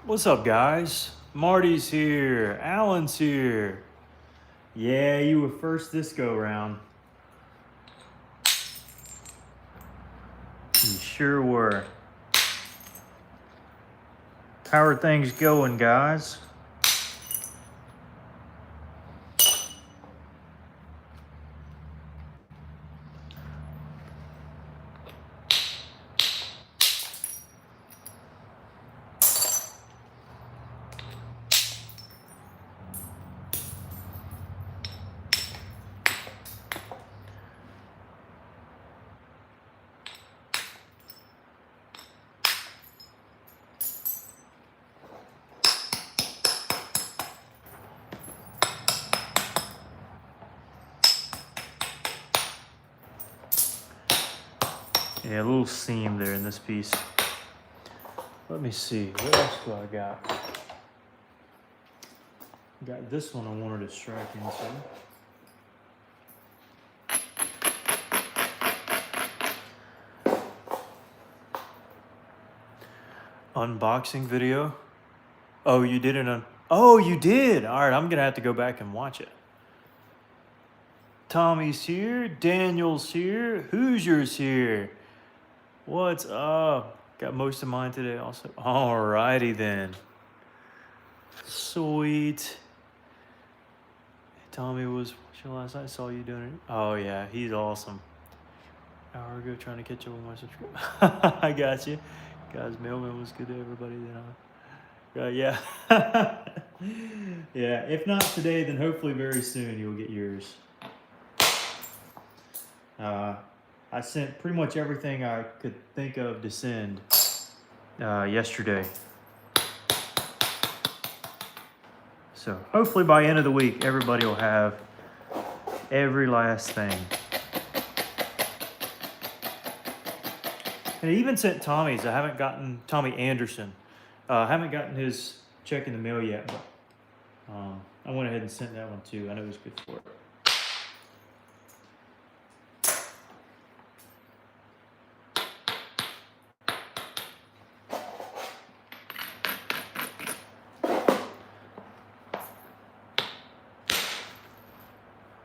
What's up, guys? Marty's here. Alan's here. Yeah, you were first this go round. You sure were. How are things going, guys? Yeah, a little seam there in this piece. Let me see. What else do I got? Got this one I wanted to strike into. Unboxing video. Oh, you did oh, you did. All right, I'm gonna have to go back and watch it. Tommy's here. Daniel's here. Hoosier's here. What's up? Got most of mine today also. Alrighty then. Sweet. Tommy was watching last night. I saw you doing it. Oh yeah, he's awesome. Hour ago trying to catch up with my subscribers. I got you. Guys, mailman was good to everybody then. Yeah. Yeah, if not today, then hopefully very soon you'll get yours. I sent pretty much everything I could think of to send yesterday. So hopefully by end of the week, everybody will have every last thing. And I even sent Tommy's. I haven't gotten Tommy Anderson. I haven't gotten his check in the mail yet, but I went ahead and sent that one too. I know it was good for it.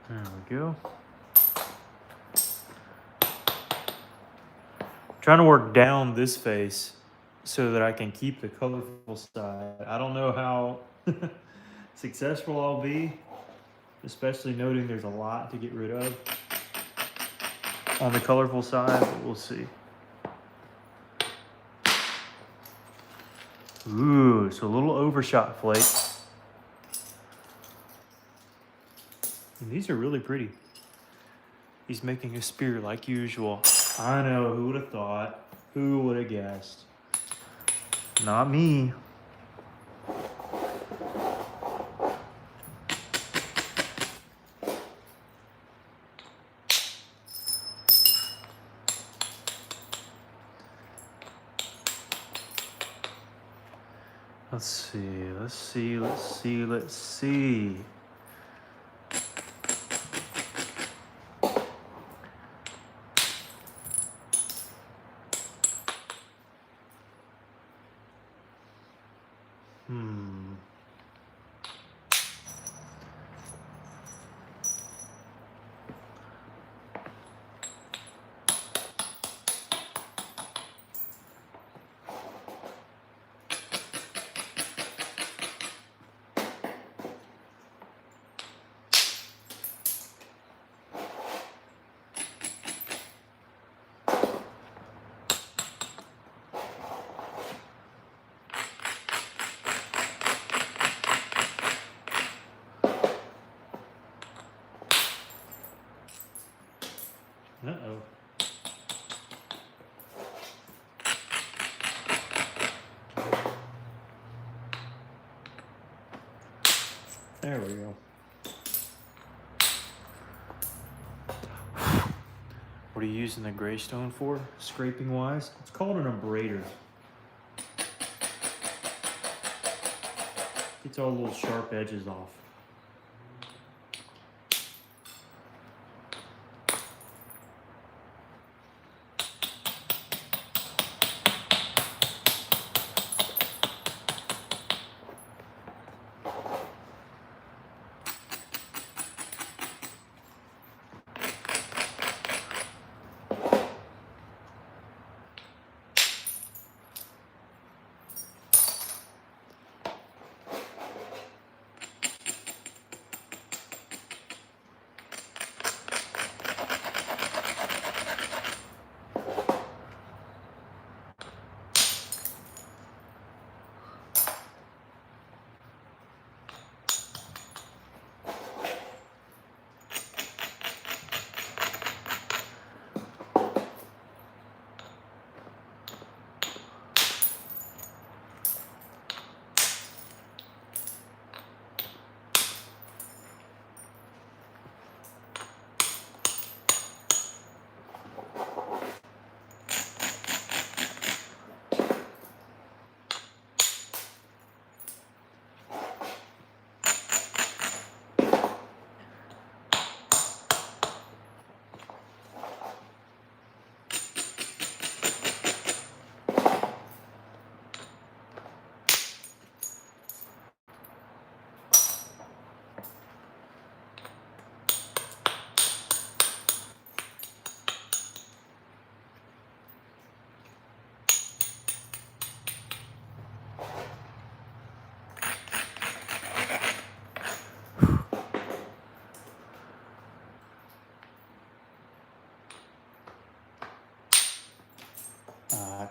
There we go. Trying to work down this face so that I can keep the colorful side. I don't know how successful I'll be, especially noting there's a lot to get rid of on the colorful side, but we'll see. Ooh, so a little overshot flake. And these are really pretty. He's making a spear like usual. I know, who would have thought? Who would have guessed? Not me. Let's see. Uh-oh. There we go. What are you using the gray stone for, scraping wise? It's called an abrader. Gets all the little sharp edges off.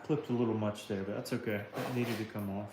clipped a little much there, but that's okay. It needed to come off.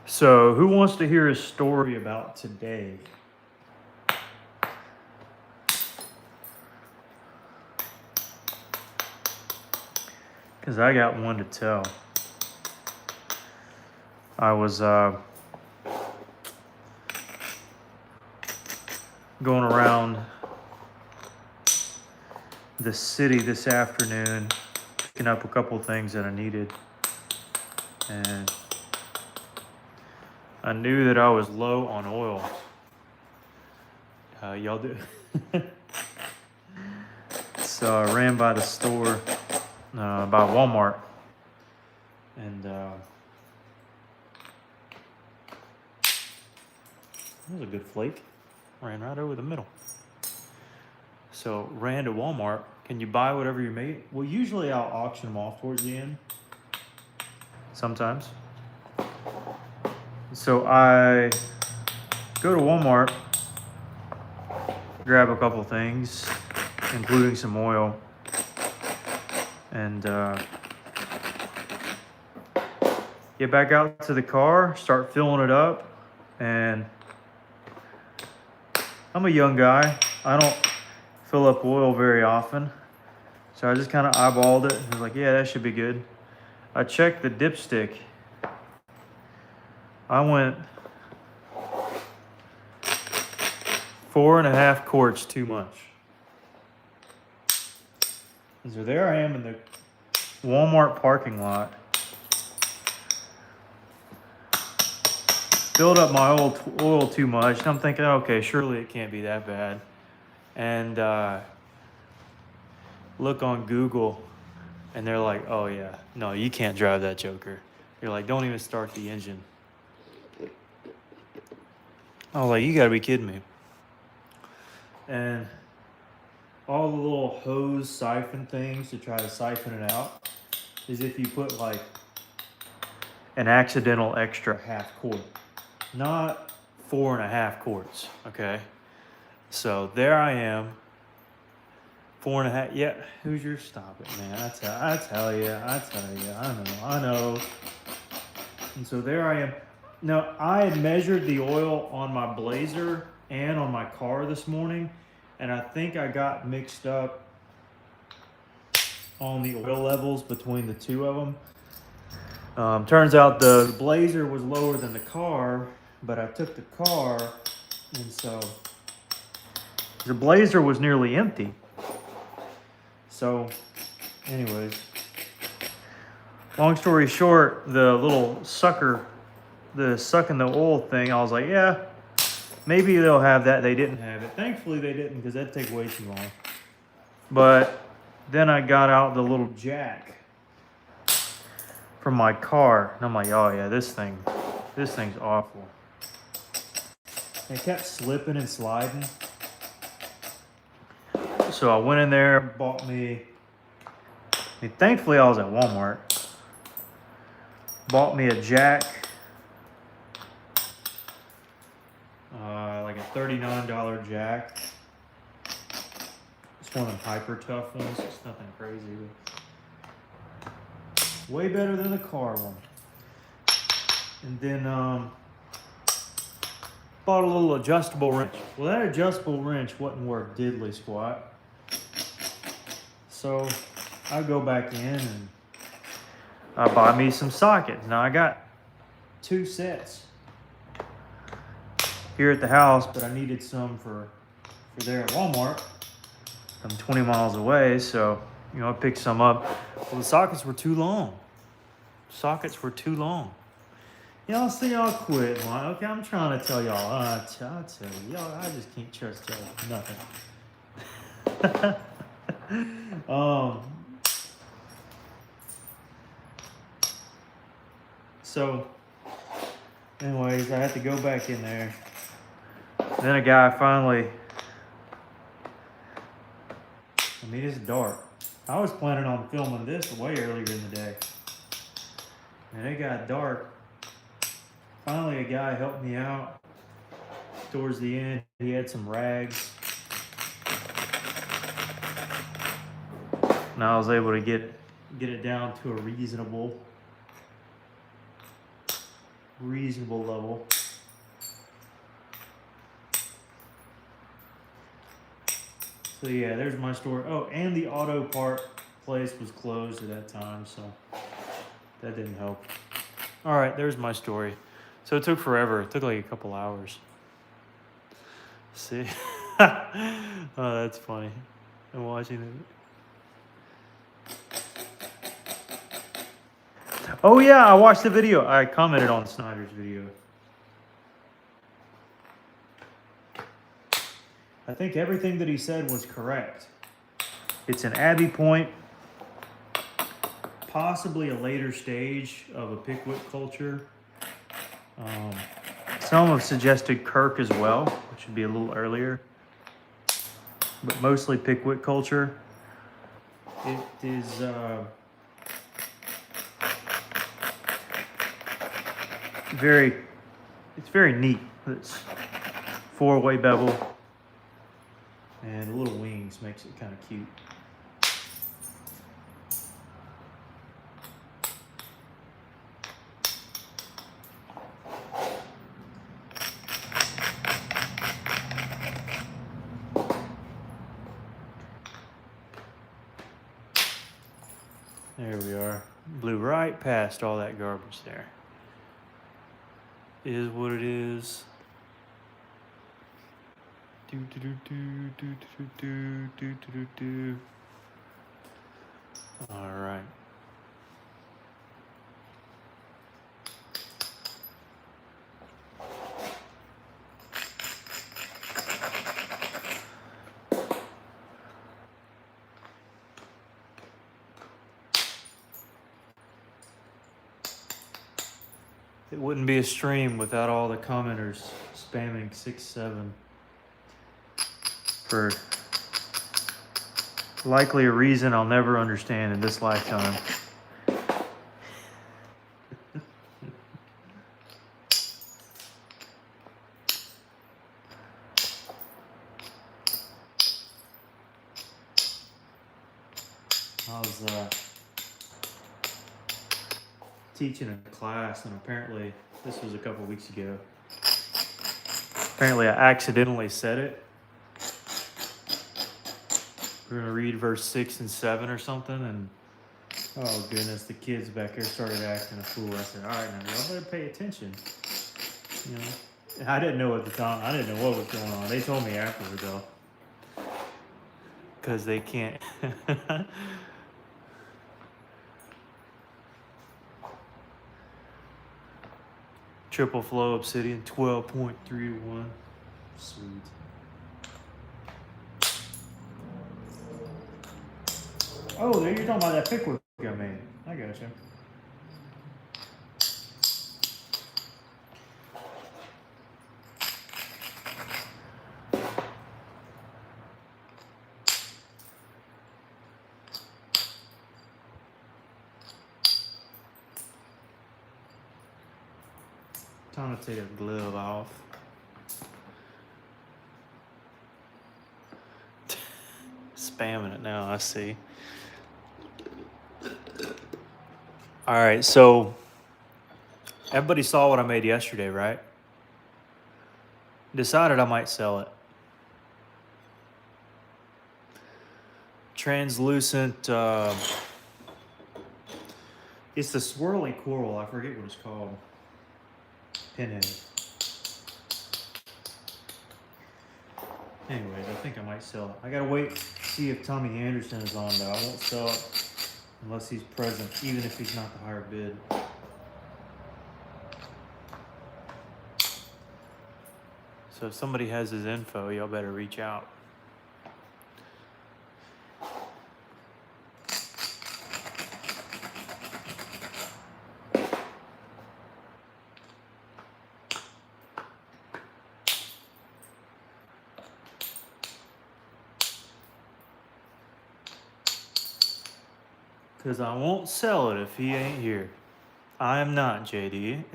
So, who wants to hear a story about today? Because I got one to tell. I was going around the city this afternoon, picking up a couple things that I needed. And I knew that I was low on oil. Y'all do? So I ran by the store, by Wal-Mart, and that was a good flake. Ran right over the middle. So ran to Walmart. Can you buy whatever you made? Well, usually I'll auction them off towards the end. Sometimes. So I go to Walmart, grab a couple things, including some oil, and get back out to the car, start filling it up, and I'm a young guy. I don't fill up oil very often, so I just kind of eyeballed it and was like, yeah, that should be good. I checked the dipstick. I went 4.5 quarts too much. And so there I am in the Walmart parking lot. Filled up my oil too much. And I'm thinking, okay, surely it can't be that bad. And look on Google, and they're like, oh yeah, no, you can't drive that joker. You're like, don't even start the engine. I was like, you gotta be kidding me. And all the little hose siphon things to try to siphon it out is if you put like an accidental extra half quart, not 4.5 quarts, okay? So there I am, 4.5, yeah, who's your stop it, man? I tell you, I know. And so there I am. Now, I had measured the oil on my Blazer and on my car this morning, and I think I got mixed up on the oil levels between the two of them. Turns out the Blazer was lower than the car, but I took the car, and so the Blazer was nearly empty. So, anyways, long story short, the little sucker, the sucking the oil thing, I was like, yeah, maybe they'll have that. They didn't have it. Thankfully, they didn't, because that'd take way too long. But then I got out the little jack from my car, and I'm like, oh yeah, this thing's awful. It kept slipping and sliding. So I went in there, bought me mean, thankfully I was at Walmart. Bought me a jack. Like a $39 jack. It's one of them hyper tough ones. It's nothing crazy. But way better than the car one. And then bought a little adjustable wrench. Well, that adjustable wrench wasn't worth diddly squat. So I go back in and I buy me some sockets. Now I got 2 sets here at the house, but I needed some for there at Walmart. I'm 20 miles away, so I picked some up. Well, the sockets were too long. Y'all see, y'all quit. Okay, I'm trying to tell y'all. I'll tell you, y'all. I just can't trust y'all. Nothing. So, anyways, I had to go back in there. Then a guy finally. I mean, it's dark. I was planning on filming this way earlier in the day, and it got dark. Finally, a guy helped me out towards the end. He had some rags, and I was able to get it down to a reasonable level. So yeah, there's my story. Oh, and the auto part place was closed at that time, so that didn't help. All right, there's my story. So it took forever. It took like a couple hours. See? Oh, that's funny. I'm watching it. Oh yeah, I watched the video. I commented on Snyder's video. I think everything that he said was correct. It's an Abbey Point, possibly a later stage of a Pickwick culture. Some have suggested Kirk as well, which would be a little earlier, but mostly Pickwick culture. It is it's very neat. It's 4-way bevel. And the little wings makes it kind of cute. There we are. Blew right past all that garbage there. Is what it is. Do do do do do do do do do do. All right. It wouldn't be a stream without all the commenters spamming 6-7 for likely a reason I'll never understand in this lifetime. I was teaching a class, and apparently, this was a couple weeks ago. Apparently, I accidentally said it. We're gonna read verse 6 and 7 or something, and oh goodness, the kids back there started acting a fool. I said, all right, now y'all better pay attention. I didn't know at the time. I didn't know what was going on. They told me afterward though, because they can't. Triple flow obsidian 12.31. Sweet. Oh, you're talking about that Pickwick I made. I got you. Time to take a glove off. Spamming it now, I see. All right, so everybody saw what I made yesterday, right? Decided I might sell it. Translucent, it's the swirly coral. I forget what it's called. Pinhead. Anyways, I think I might sell it. I gotta wait to see if Tommy Anderson is on, though. I won't sell it unless he's present, even if he's not the higher bid. So if somebody has his info, y'all better reach out. Because I won't sell it if he ain't here. I am not, JD.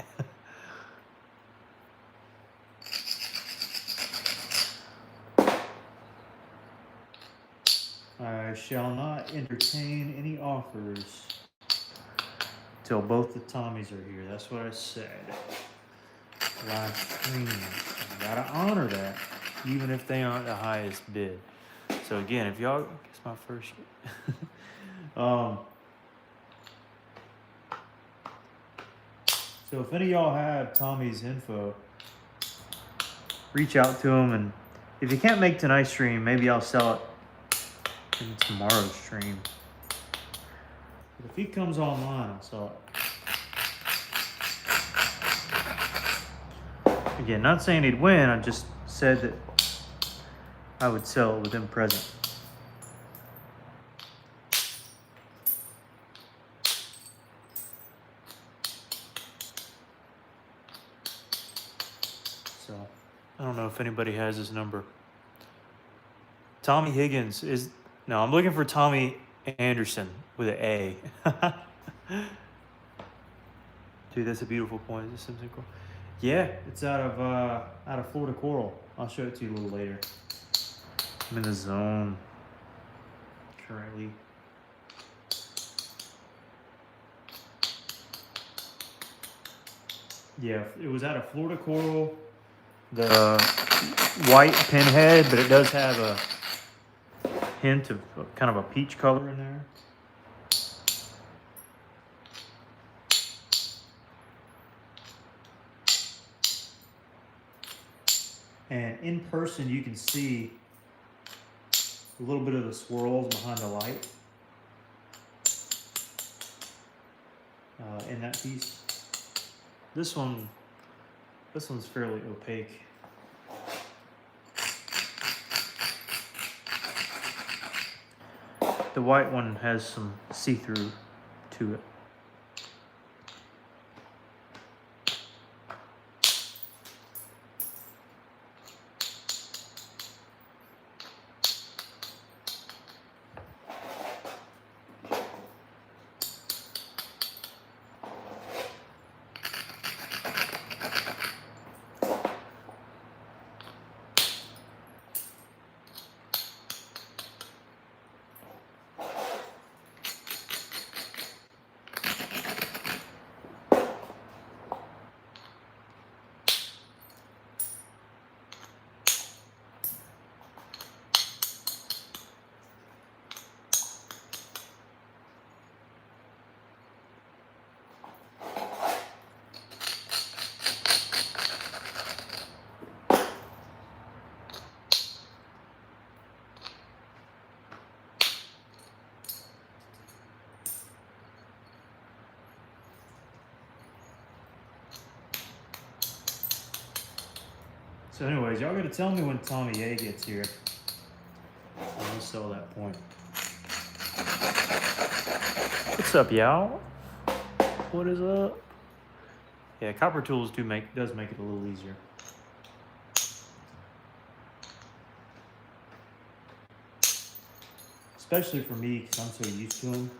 I shall not entertain any offers till both the Tommies are here. That's what I said. Live stream. I gotta honor that, even if they aren't the highest bid. So again, if y'all, it's my first. So if any of y'all have Tommy's info, reach out to him, and if you can't make tonight's stream, maybe I'll sell it in tomorrow's stream. But if he comes online, I'll sell it. Again, not saying he'd win, I just said that I would sell it with him present. So, I don't know if anybody has his number. Tommy Higgins is... No, I'm looking for Tommy Anderson with an A. Dude, that's a beautiful point. Is this Simpson coral? Yeah, it's out of Florida coral. I'll show it to you a little later. I'm in the zone currently. Yeah, it was out of Florida coral. The white pinhead, but it does have a hint of kind of a peach color in there. And in person, you can see a little bit of the swirls behind the light in that piece. This one's fairly opaque. The white one has some see-through to it. So anyways, y'all gotta tell me when Tommy A gets here. I'll sell that point. What's up, y'all? What is up? Yeah, copper tools does make it a little easier. Especially for me, because I'm so used to them.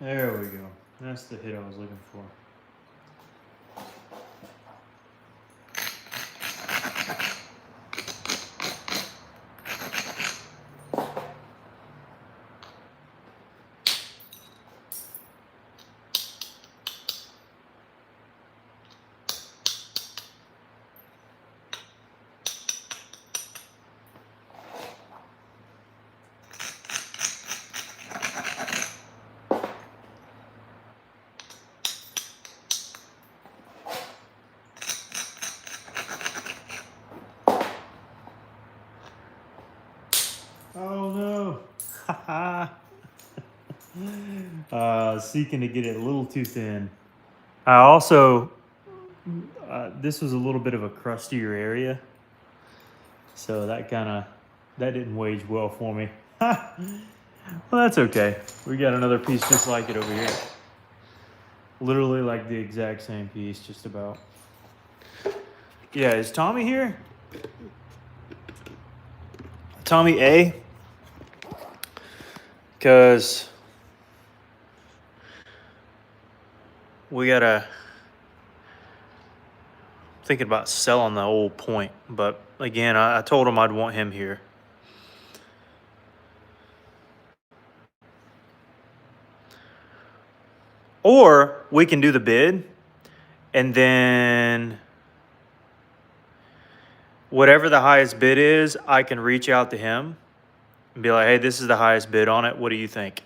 There we go. That's the hit I was looking for. Oh no. Seeking to get it a little too thin. I also, this was a little bit of a crustier area. So that didn't wage well for me. Well, that's okay. We got another piece just like it over here. Literally like the exact same piece, just about. Yeah, is Tommy here? Tommy A? Because we gotta thinking about selling the old point, but again, I told him I'd want him here. Or we can do the bid, and then whatever the highest bid is, I can reach out to him and be like, hey, this is the highest bid on it. What do you think?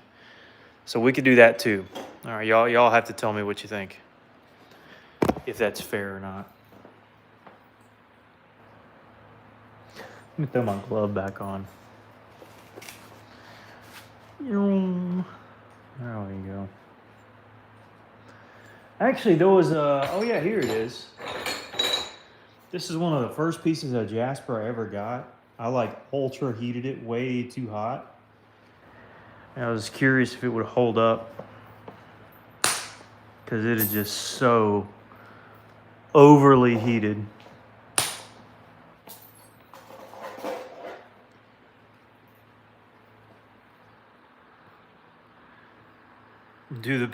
So we could do that too. All right, y'all have to tell me what you think, if that's fair or not. Let me throw my glove back on. There we go. Actually, there was oh yeah, here it is. This is one of the first pieces of Jasper I ever got. I like ultra heated it way too hot. And I was curious if it would hold up, because it is just so overly heated. Do the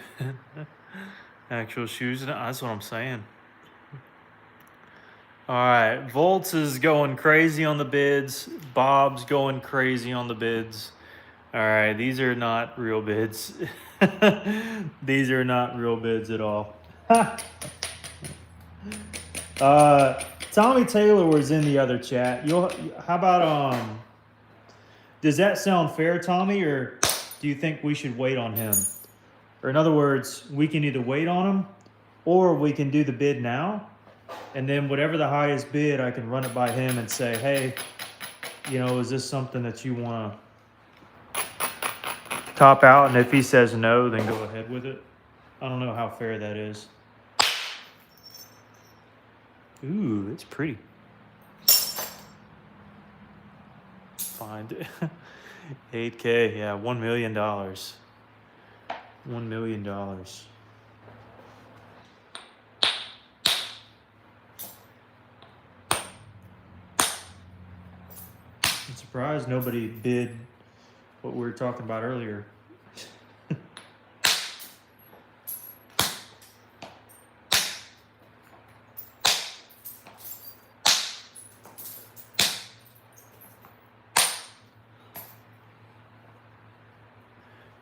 actual shoes, that's what I'm saying. All right, Volts is going crazy on the bids. Bob's going crazy on the bids. All right, these are not real bids. These are not real bids at all. Tommy Taylor was in the other chat. How about does that sound fair, Tommy, or do you think we should wait on him? Or in other words, we can either wait on him, or we can do the bid now, and then whatever the highest bid, I can run it by him and say, hey, is this something that you want to top out? And if he says no, then go ahead with it. I don't know how fair that is. Ooh, it's pretty. Find it. 8K, yeah, $1 million. $1 million. I'm surprised nobody bid what we were talking about earlier.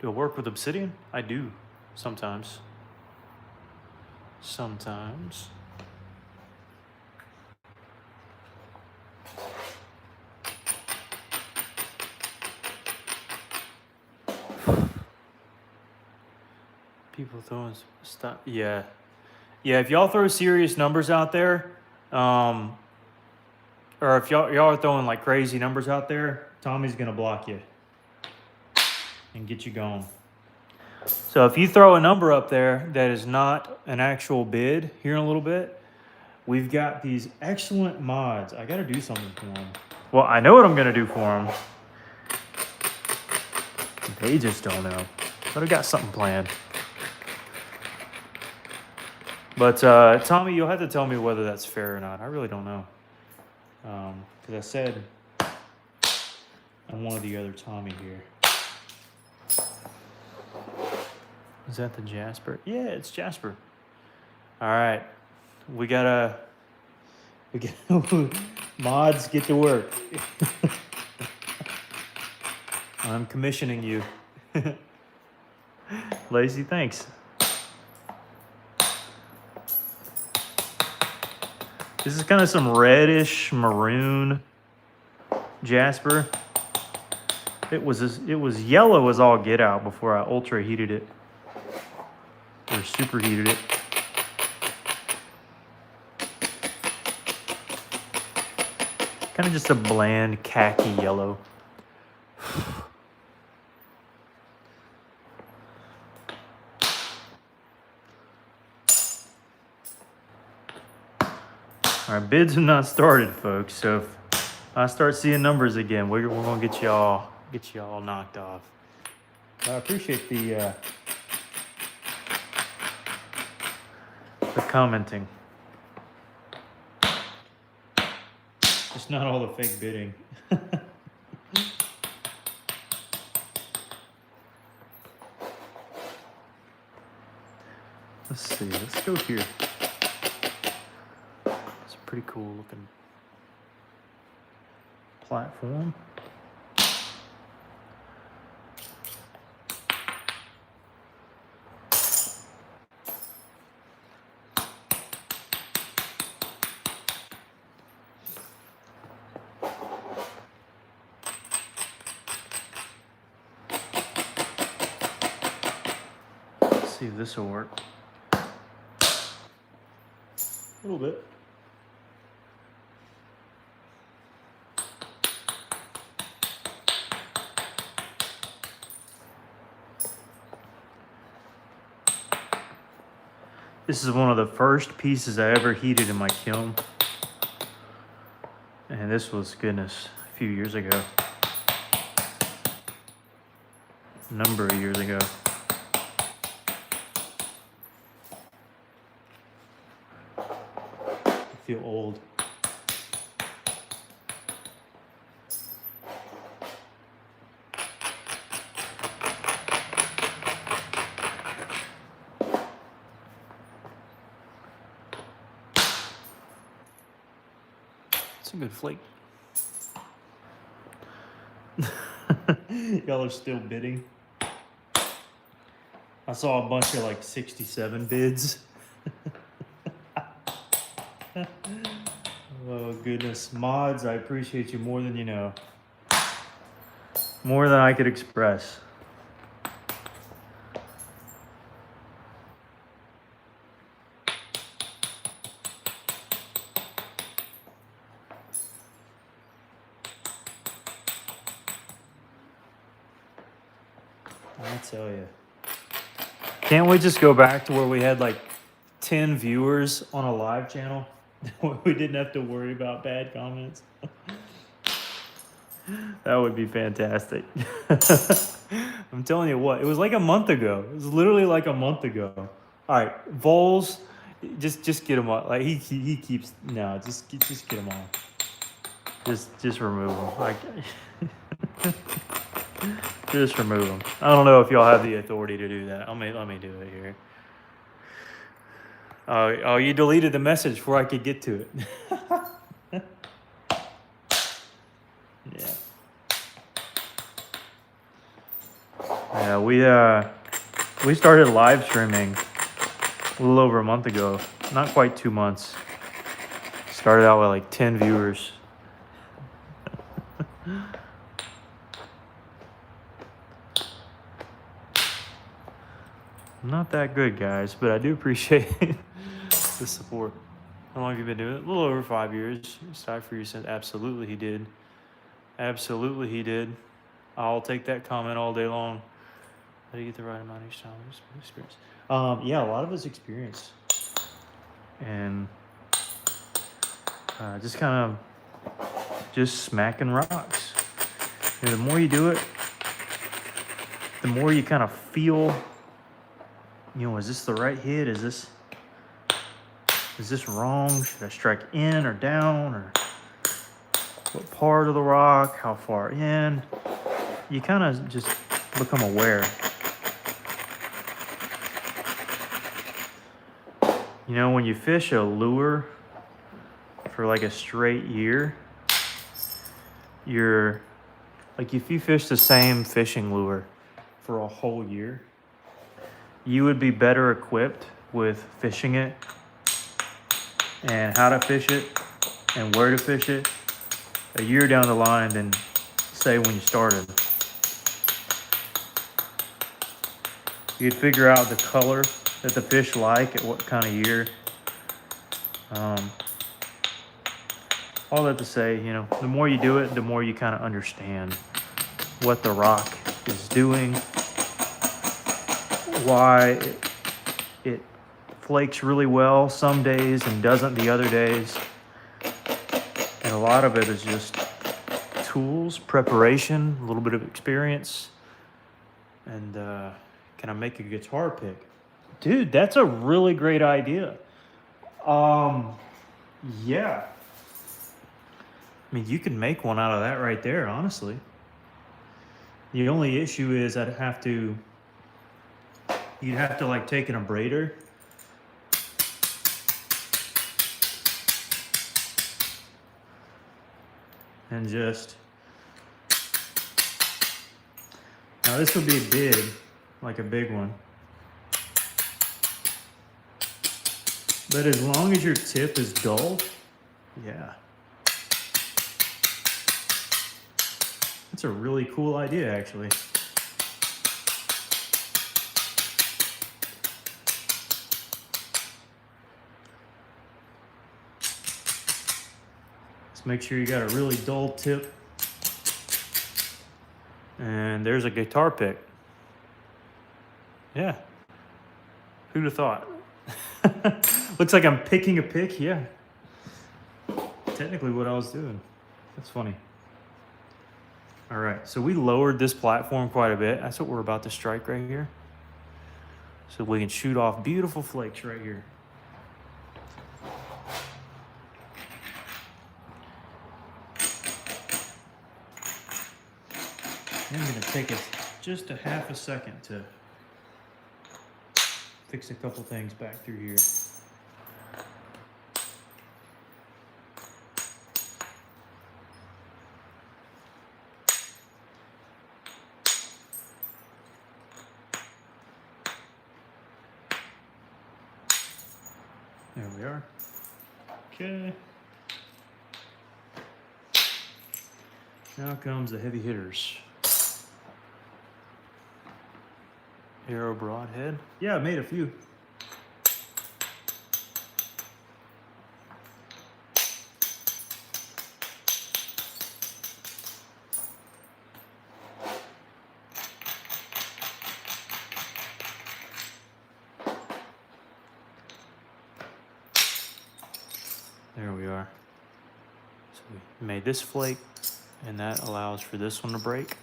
Do I work with obsidian? I do, sometimes. Sometimes. People throwing stuff. Yeah. Yeah, if y'all throw serious numbers out there, or if y'all are throwing like crazy numbers out there, Tommy's gonna block you and get you going. So if you throw a number up there that is not an actual bid here in a little bit, we've got these excellent mods. I gotta do something for them. Well, I know what I'm gonna do for them. They just don't know. But I got something planned. But Tommy, you'll have to tell me whether that's fair or not. I really don't know. Because I said I wanted the other Tommy here. Is that the Jasper? Yeah, it's Jasper. All right, we gotta mods, get to work. I'm commissioning you. Lacey, thanks. This is kind of some reddish maroon Jasper. It was yellow as all get out before I ultra heated it or superheated it. Kind of just a bland khaki yellow. All right, bids have not started, folks. So if I start seeing numbers again, we're gonna get y'all knocked off. I appreciate the commenting. Just not all the fake bidding. Let's see. Let's go here. It's a pretty cool looking platform. Let's see if this will work. A little bit. This is one of the first pieces I ever heated in my kiln. And this was, goodness, a few years ago. A number of years ago. I feel old. It's a good flake. Y'all are still bidding. I saw a bunch of like 67 bids. Oh goodness, mods, I appreciate you more than you know. More than I could express. I tell you. Can't we just go back to where we had like 10 viewers on a live channel? We didn't have to worry about bad comments. That would be fantastic. I'm telling you what, it was like a month ago. It was literally like a month ago. All right, Vols, just get him off. Like he keeps just get him off. Just remove him. Like, just remove him. I don't know if y'all have the authority to do that. Let me do it here. Oh, you deleted the message before I could get to it. Yeah. Yeah, we started live streaming a little over a month ago. Not quite 2 months. Started out with like 10 viewers. Not that good, guys, but I do appreciate the support. How long have you been doing it? A little over 5 years. Sorry for you since. Absolutely he did. Absolutely he did. I'll take that comment all day long. How do you get the right amount each time? Experience. Yeah, a lot of it's experience. And just kind of just smacking rocks. You know, the more you do it, the more you kind of feel, you know, is this the right hit? Is this wrong? Should I strike in or down, or what part of the rock? How far in? You kind of just become aware. You know, when you fish a lure for like a straight year, you're like, if you fish the same fishing lure for a whole year, you would be better equipped with fishing it and how to fish it and where to fish it a year down the line than say when you started. You'd figure out the color that the fish like at what kind of year. All that to say, you know, the more you do it, the more you kind of understand what the rock is doing, why it flakes really well some days and doesn't the other days. And a lot of it is just tools, preparation, a little bit of experience, and can I make a guitar pick? Dude, that's a really great idea. Yeah. I mean, you can make one out of that right there, honestly. The only issue is you'd have to like take an abrader and just, now this would be big, like a big one. But as long as your tip is dull, yeah. That's a really cool idea, actually. Let's make sure you got a really dull tip. And there's a guitar pick. Yeah. Who'd have thought? Looks like I'm picking a pick, yeah. Technically what I was doing. That's funny. All right, so we lowered this platform quite a bit. That's what we're about to strike right here. So we can shoot off beautiful flakes right here. I'm gonna take just a half a second to fix a couple things back through here. There we are. Okay. Now comes the heavy hitters. Arrow broadhead. Yeah, I made a few. There we are. So we made this flake, and that allows for this one to break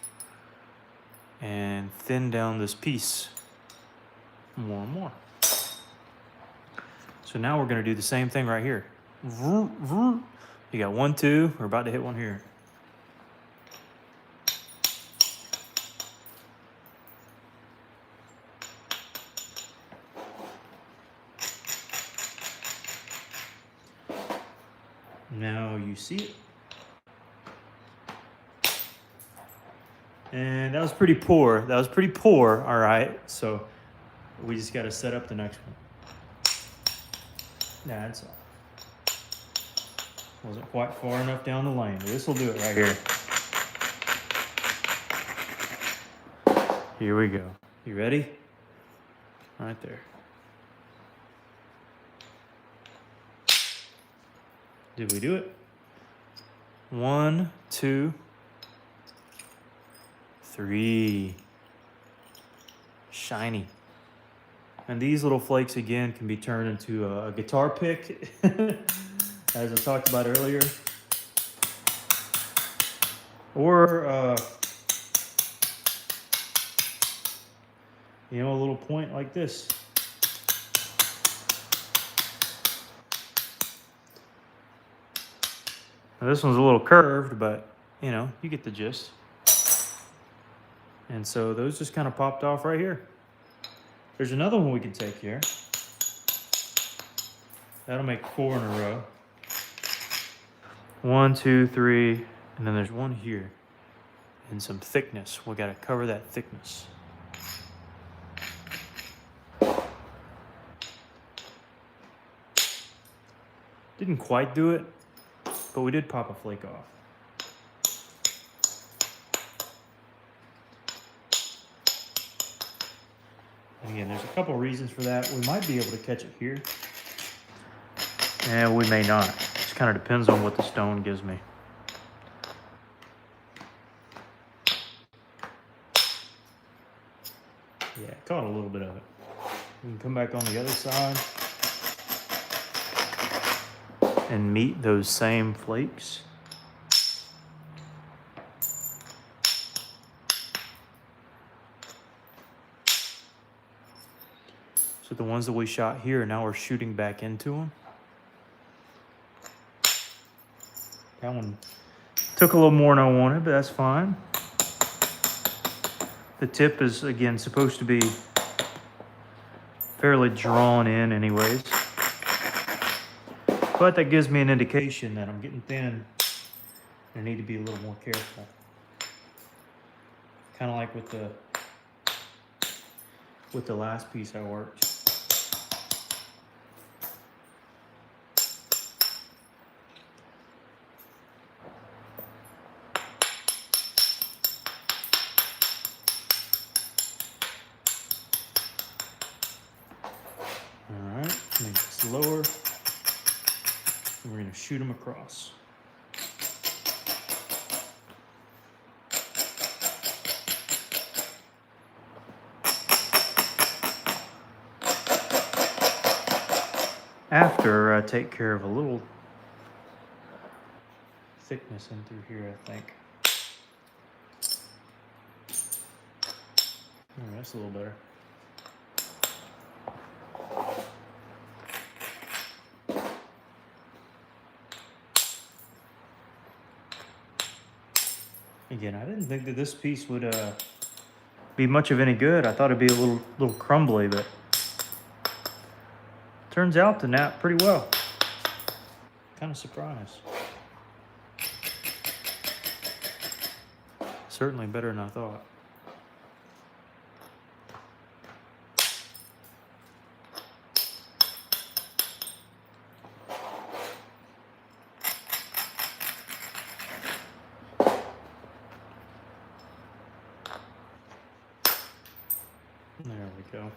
and thin down this piece more and more. So now we're going to do the same thing right here. You got 1, 2. We're about to hit one here. Now you see it. And that was pretty poor. That was pretty poor, all right. So we just got to set up the next one. That's all. Wasn't quite far enough down the lane. This will do it right here. Here we go. You ready? Right there. Did we do it? 1, 2, 3. Shiny. And these little flakes again can be turned into a guitar pick, as I talked about earlier. Or, you know, a little point like this. Now this one's a little curved, but, you know, you get the gist. And so those just kind of popped off right here. There's another one we can take here. That'll make 4 in a row. 1, 2, 3, and then there's one here. And some thickness. We gotta cover that thickness. Didn't quite do it, but we did pop a flake off. And again, there's a couple reasons for that. We might be able to catch it here. And we may not. Just kind of depends on what the stone gives me. Yeah, caught a little bit of it. We can come back on the other side and meet those same flakes. So the ones that we shot here, now we're shooting back into them. That one took a little more than I wanted, but that's fine. The tip is, again, supposed to be fairly drawn in anyways. But that gives me an indication that I'm getting thin and I need to be a little more careful. Kind of like with the last piece I worked. Alright, make this lower. And we're going to shoot them across. After I take care of a little thickness in through here, I think. Oh, that's a little better. Again, I didn't think that this piece would be much of any good. I thought it'd be a little crumbly, but turns out to nap pretty well. Kind of surprised. Certainly better than I thought. There we go.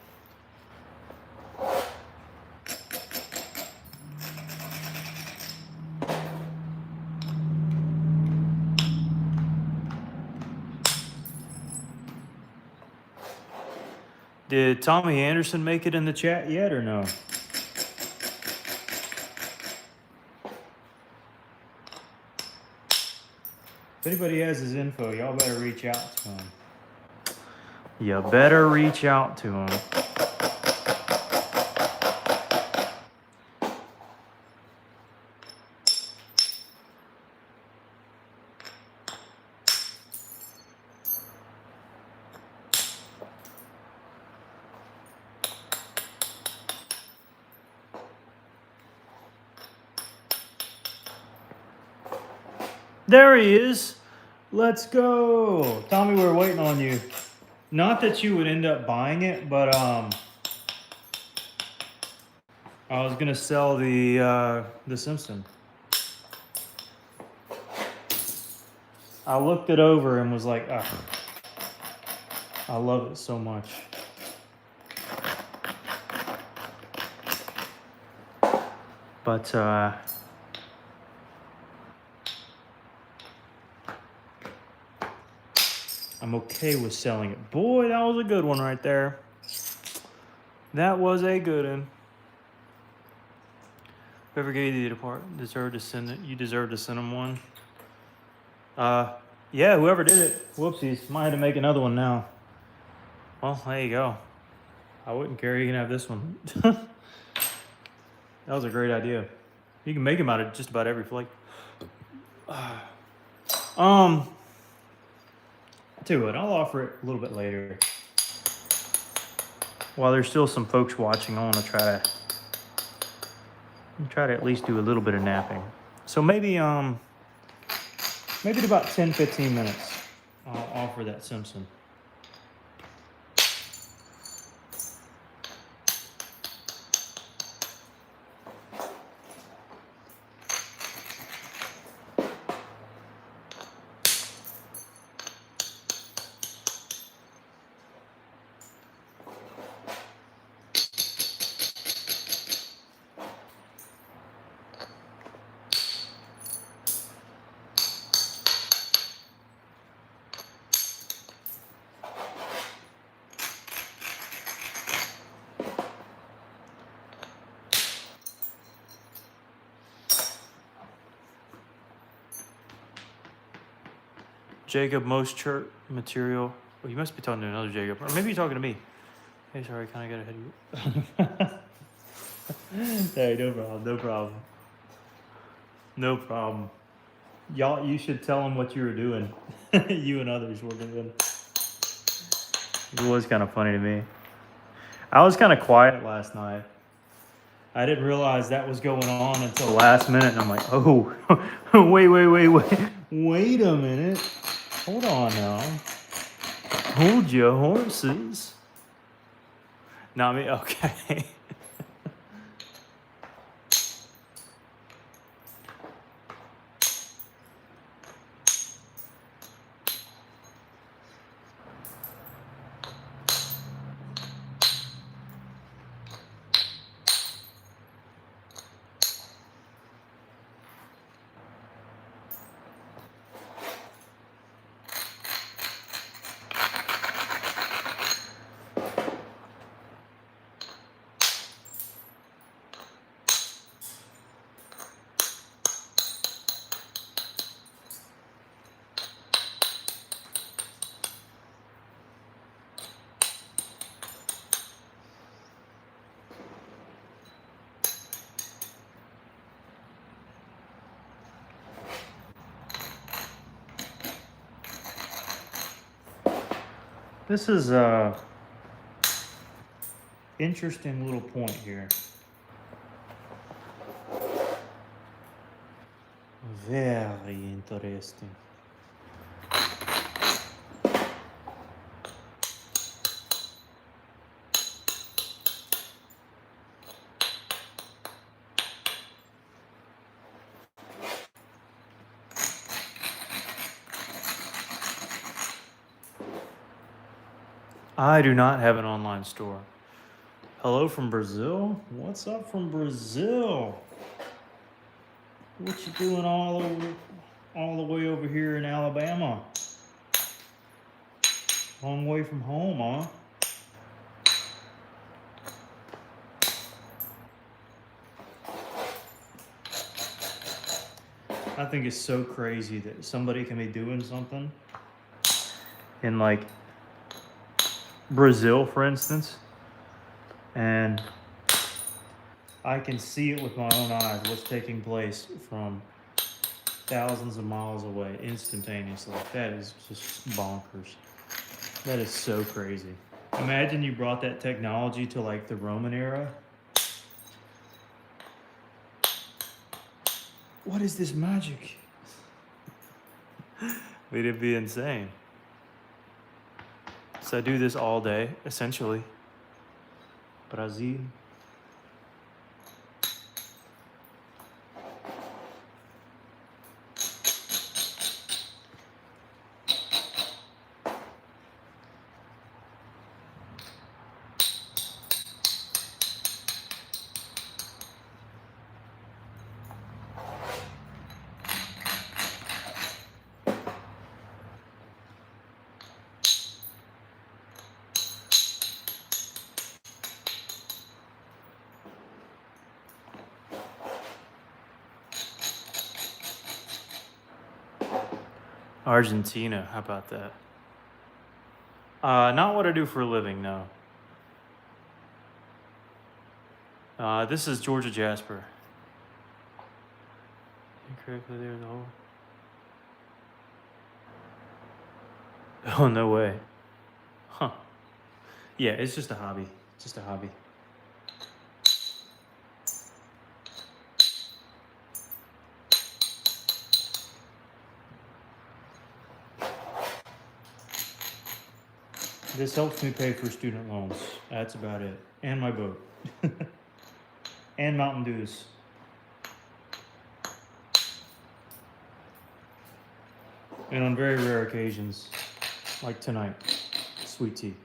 Did Tommy Anderson make it in the chat yet or no? If anybody has his info, y'all better reach out to him. You better reach out to him. There he is. Let's go. Tommy, we're waiting on you. Not that you would end up buying it, but I was gonna sell the Simpson. I looked it over and was like, ah, I love it so much. But I'm okay with selling it. Boy, that was a good one right there. That was a good one. Whoever gave you the part deserved to send it. You deserve to send them one. Yeah, whoever did it. Whoopsies. Might have to make another one now. Well, there you go. I wouldn't care. You can have this one. That was a great idea. You can make them out of just about every flake. Tell you what, I'll offer it a little bit later. While there's still some folks watching, I want to try to try to at least do a little bit of napping. So maybe in about 10-15 minutes, I'll offer that Simpson. Jacob, most church material. Well, you must be talking to another Jacob, or maybe you're talking to me. Hey, sorry, I kind of got ahead of you. Hey, no problem, no problem. No problem. Y'all, you should tell them what you were doing. You and others were doing. It was kind of funny to me. I was kind of quiet last night. I didn't realize that was going on until the last minute, and I'm like, oh, wait a minute. Hold on now. Hold your horses. Not me, okay. This is a interesting little point here. Very interesting. I do not have an online store. Hello from Brazil? What's up from Brazil? What you doing all the way over here in Alabama? Long way from home, huh? I think it's so crazy that somebody can be doing something in like Brazil, for instance, and I can see it with my own eyes, what's taking place from thousands of miles away instantaneously. That is just bonkers. That is so crazy. Imagine you brought that technology to like the Roman era. What is this magic? It'd be insane. So I do this all day, essentially. Brazil. Argentina, how about that? Not what I do for a living, no. This is Georgia Jasper. Incorrectly there, the whole. Oh, no way. Huh. Yeah, it's just a hobby. Just a hobby. This helps me pay for student loans. That's about it. And my boat. And Mountain Dews. And on very rare occasions, like tonight, sweet tea.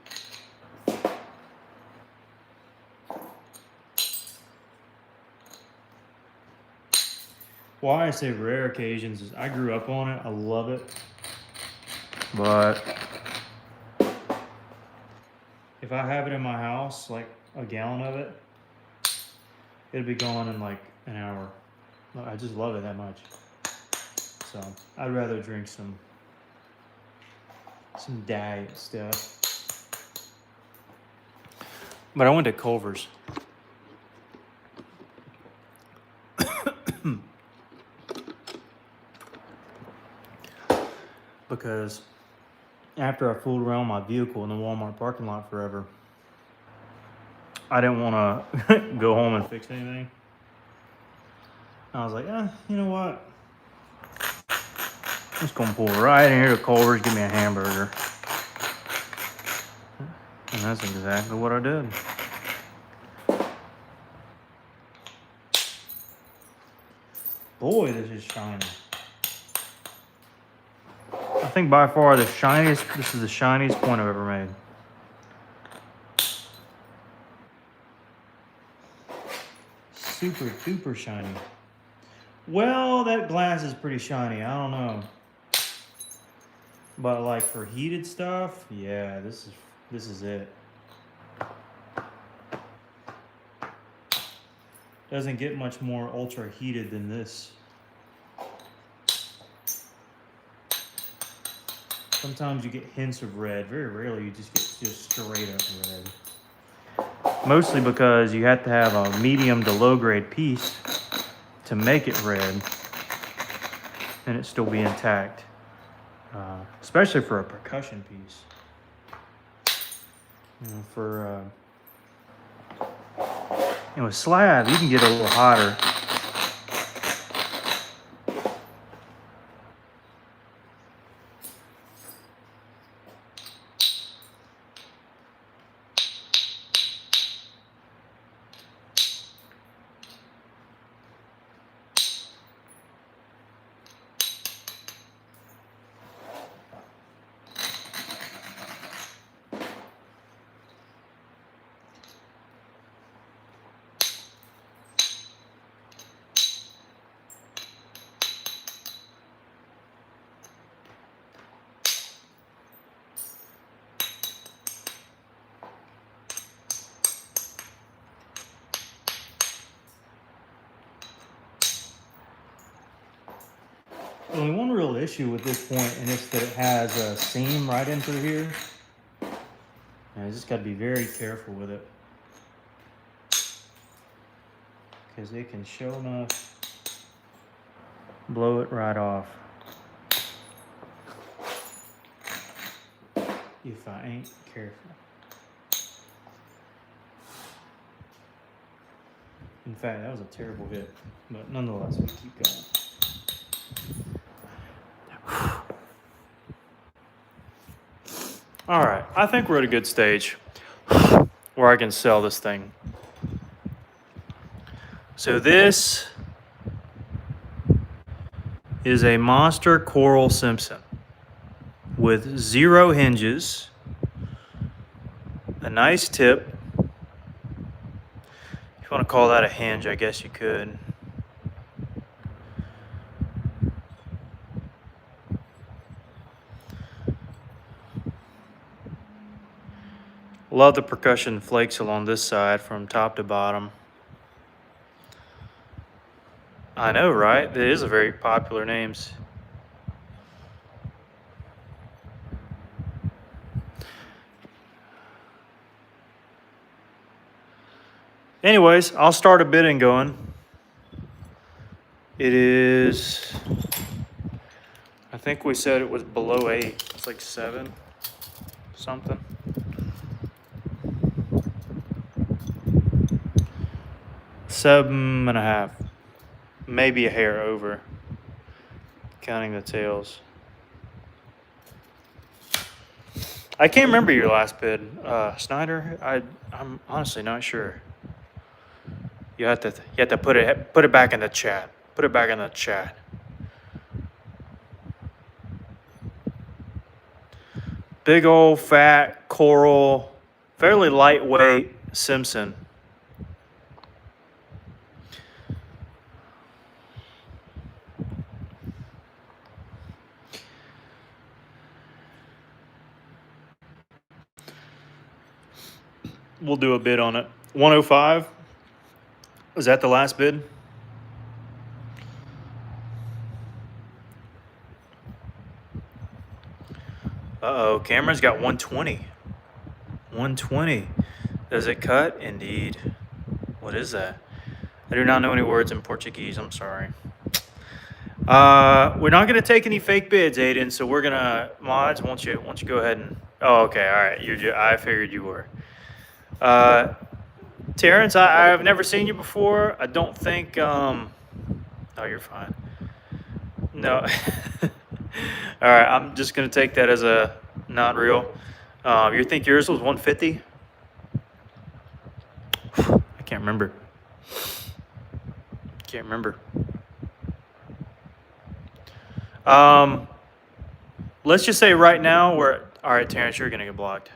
Why I say rare occasions is I grew up on it. I love it. But if I have it in my house, like a gallon of it, it'll be gone in like an hour. I just love it that much. So I'd rather drink some diet stuff. But I went to Culver's. Because after I fooled around my vehicle in the Walmart parking lot forever, I didn't want to go home and fix anything. I was like, you know what? I'm just going to pull right in here to Culver's, give me a hamburger. And that's exactly what I did. Boy, this is shiny. I think by far this is the shiniest point I've ever made. Super duper shiny. Well, that glass is pretty shiny. I don't know. But like for heated stuff, yeah, this is it. Doesn't get much more ultra heated than this. Sometimes you get hints of red. Very rarely you just get straight up red. Mostly because you have to have a medium to low grade piece to make it red and it still be intact. Especially for a percussion piece. With slab, you can get a little hotter. Only one real issue with this point, and it's that it has a seam right in through here. And I just got to be very careful with it, because it can show enough blow it right off if I ain't careful. In fact, that was a terrible hit, but nonetheless, we keep going. All right, I think we're at a good stage where I can sell this thing. So this is a monster coral Simpson with 0 hinges, a nice tip. If you want to call that a hinge, I guess you could. Love the percussion flakes along this side from top to bottom. I know, right? It is a very popular names. Anyways, I'll start a bidding going. It is, I think we said it was below 8. It's like 7 something. Seven and a half, maybe a hair over, counting the tails. I can't remember your last bid, Snyder. I'm honestly not sure. You have to put it back in the chat. Put it back in the chat. Big old fat coral, fairly lightweight Simpson. We'll do a bid on it. 105. Was that the last bid? Uh-oh, camera's got 120. 120. Does it cut? Indeed. What is that? I do not know any words in Portuguese. I'm sorry. We're not gonna take any fake bids, Aiden. So we're gonna mods. Won't you go ahead and? Oh, okay. All right. I figured you were. Terrence, I've never seen you before. I don't think. Oh, you're fine. No. All right. I'm just gonna take that as a not real. You think yours was 150? I can't remember. Can't remember. Let's just say right now we're all right, Terrence. You're gonna get blocked.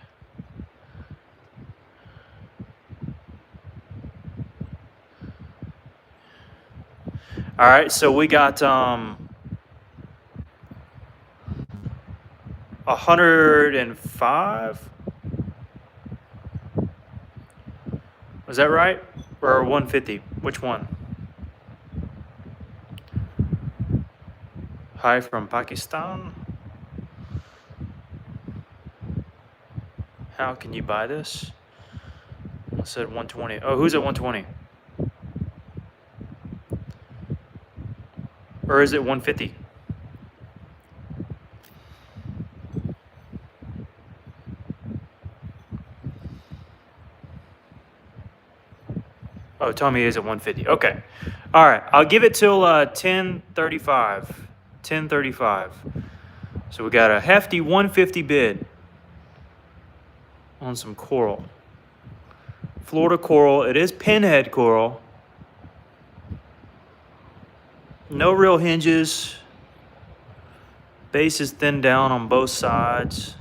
All right, so we got 105. Was that right? Or 150? Which one? Hi from Pakistan. How can you buy this? I said 120. Oh, who's at 120? Or is it 150? Oh, Tommy is at 150. Okay. All right. I'll give it till 10:35. 10:35. So we got a hefty 150 bid on some coral. Florida coral. It is pinhead coral. No real hinges. Base is thinned down on both sides.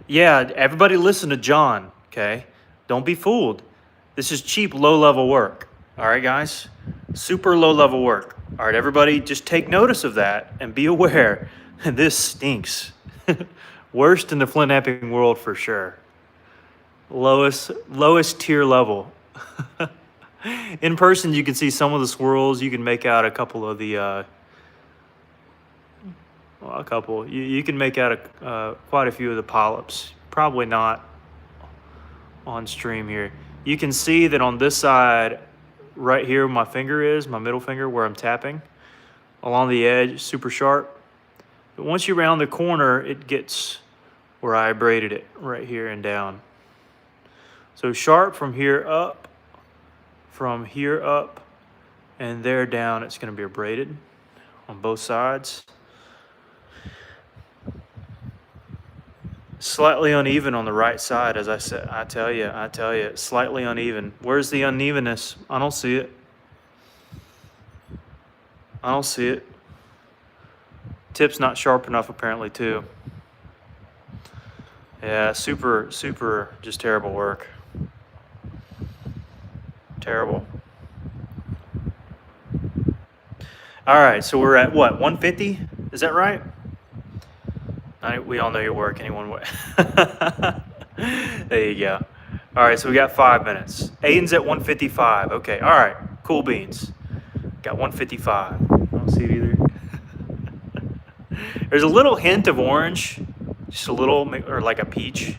Yeah, everybody listen to John, okay? Don't be fooled. This is cheap, low-level work. All right, guys? Super low-level work. All right, everybody, just take notice of that and be aware. This stinks. Worst in the Flintknapping world for sure. Lowest tier level. In person, you can see some of the swirls. You can make out a couple of the, well, a couple. You can make out quite a few of the polyps. Probably not on stream here. You can see that on this side, right here, my finger is, my middle finger, where I'm tapping, along the edge, super sharp. But once you round the corner, it gets where I braided it, right here and down. So sharp from here up, and there down, it's going to be braided on both sides. Slightly uneven on the right side, as I said. I tell you, slightly uneven. Where's the unevenness? I don't see it. I don't see it. Tip's not sharp enough, apparently, too. Yeah, super, just terrible work. Terrible. All right, so we're at what, 150? Is that right? We all know your work. Anyone would. There you go. All right, so we got 5 minutes. Aiden's at 155. Okay, all right, cool beans. Got 155. I don't see it either. There's a little hint of orange, just a little, or like a peach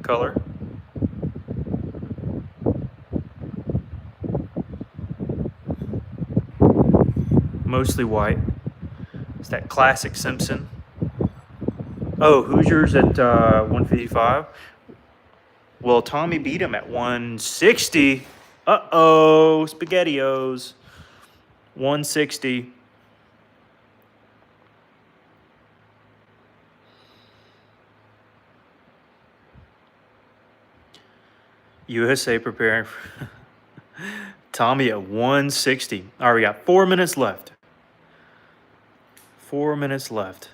color. Mostly white. It's that classic Simpson. Oh, Hoosiers at 155. Well, Tommy beat him at 160. Uh-oh, SpaghettiOs. 160. USA preparing for Tommy at 160. All right, we got 4 minutes left. 4 minutes left.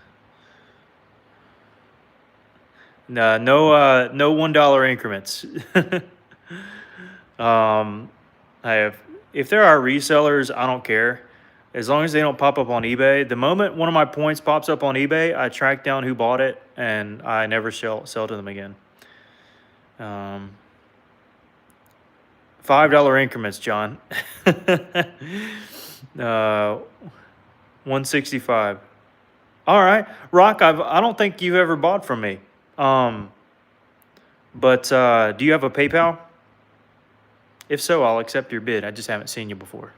No, no $1 increments. I have, if there are resellers, I don't care. As long as they don't pop up on eBay. The moment one of my points pops up on eBay, I track down who bought it, and I never sell to them again. $5 increments, John. 165. All right, Rock. I don't think you've ever bought from me. But do you have a PayPal? If so, I'll accept your bid. I just haven't seen you before.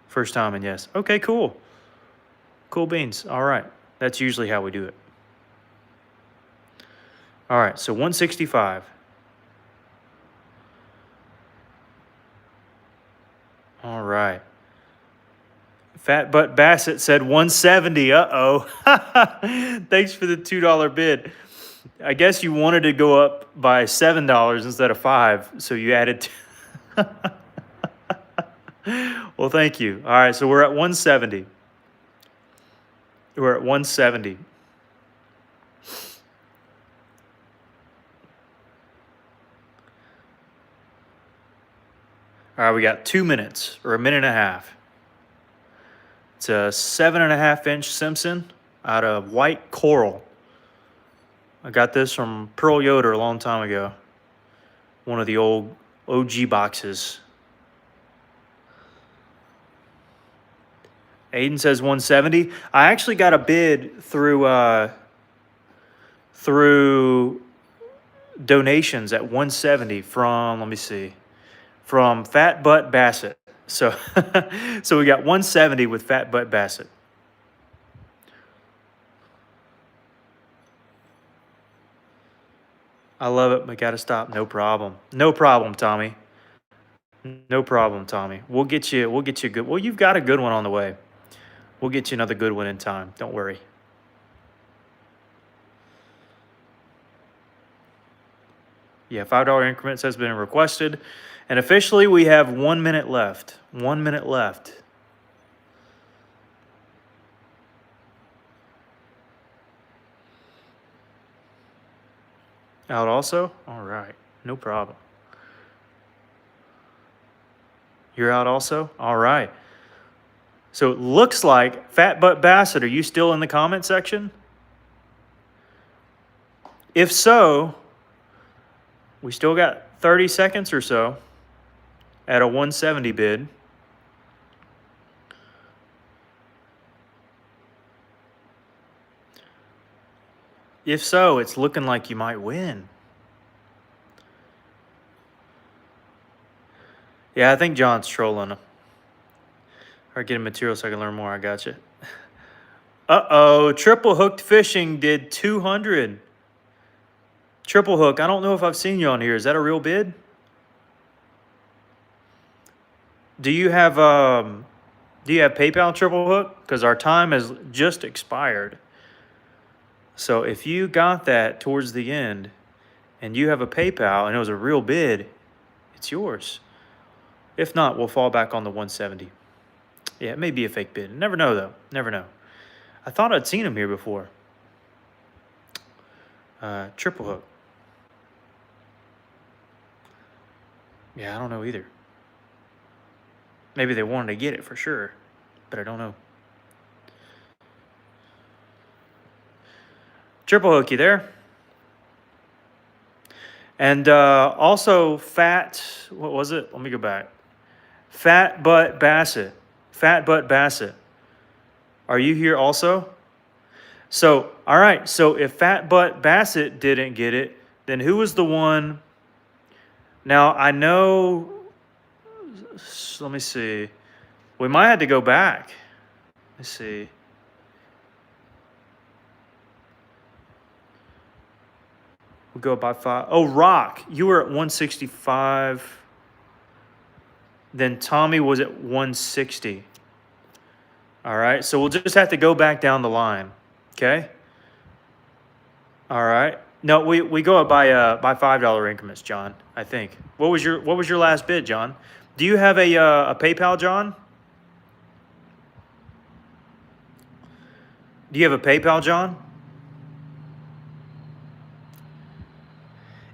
First time, and yes. Okay, cool. Cool beans. All right. That's usually how we do it. All right, so 165. All right. Fat Butt Bassett said 170. Uh-oh. Thanks for the $2 bid. I guess you wanted to go up by $7 instead of $5, so you added Well, thank you. All right, so we're at 170. We're at 170. All right, we got 2 minutes or a minute and a half. It's a 7.5-inch Simpson out of white coral. I got this from Pearl Yoder a long time ago. One of the old OG boxes. Aiden says 170. I actually got a bid through donations at 170 from, let me see, from Fat Butt Bassett. So, so we got 170 with Fat Butt Bassett. I love it, but gotta stop. No problem. No problem, Tommy. No problem, Tommy. We'll get you a good. Well, you've got a good one on the way. We'll get you another good one in time. Don't worry. Yeah, $5 increments has been requested. And officially, we have 1 minute left. 1 minute left. Out also? All right. No problem. You're out also? All right. So it looks like Fat Butt Bassett, are you still in the comment section? If so, we still got 30 seconds or so at a 170 bid. If so, it's looking like you might win. Yeah, I think John's trolling. Or getting material so I can learn more. I got you. Uh-oh, triple hooked fishing did 200. Triple hook. I don't know if I've seen you on here. Is that a real bid? Do you have PayPal triple hook? Because our time has just expired. So if you got that towards the end and you have a PayPal and it was a real bid, it's yours. If not, we'll fall back on the 170. Yeah, it may be a fake bid. Never know, though. Never know. I thought I'd seen him here before. Triple hook. Yeah, I don't know either. Maybe they wanted to get it for sure, but I don't know. Triple hook, you there? And also what was it? Let me go back. Fat Butt Bassett. Fat Butt Bassett. Are you here also? So, all right. So if Fat Butt Bassett didn't get it, then who was the one? Now, I know, let me see. We might have to go back. Let's see. We go up by 5. Oh, Rock, you were at 165. Then Tommy was at 160. All right, so we'll just have to go back down the line. Okay. All right. No, we go up by $5 increments, John. I think. What was your last bid, John? Do you have a PayPal, John? Do you have a PayPal, John?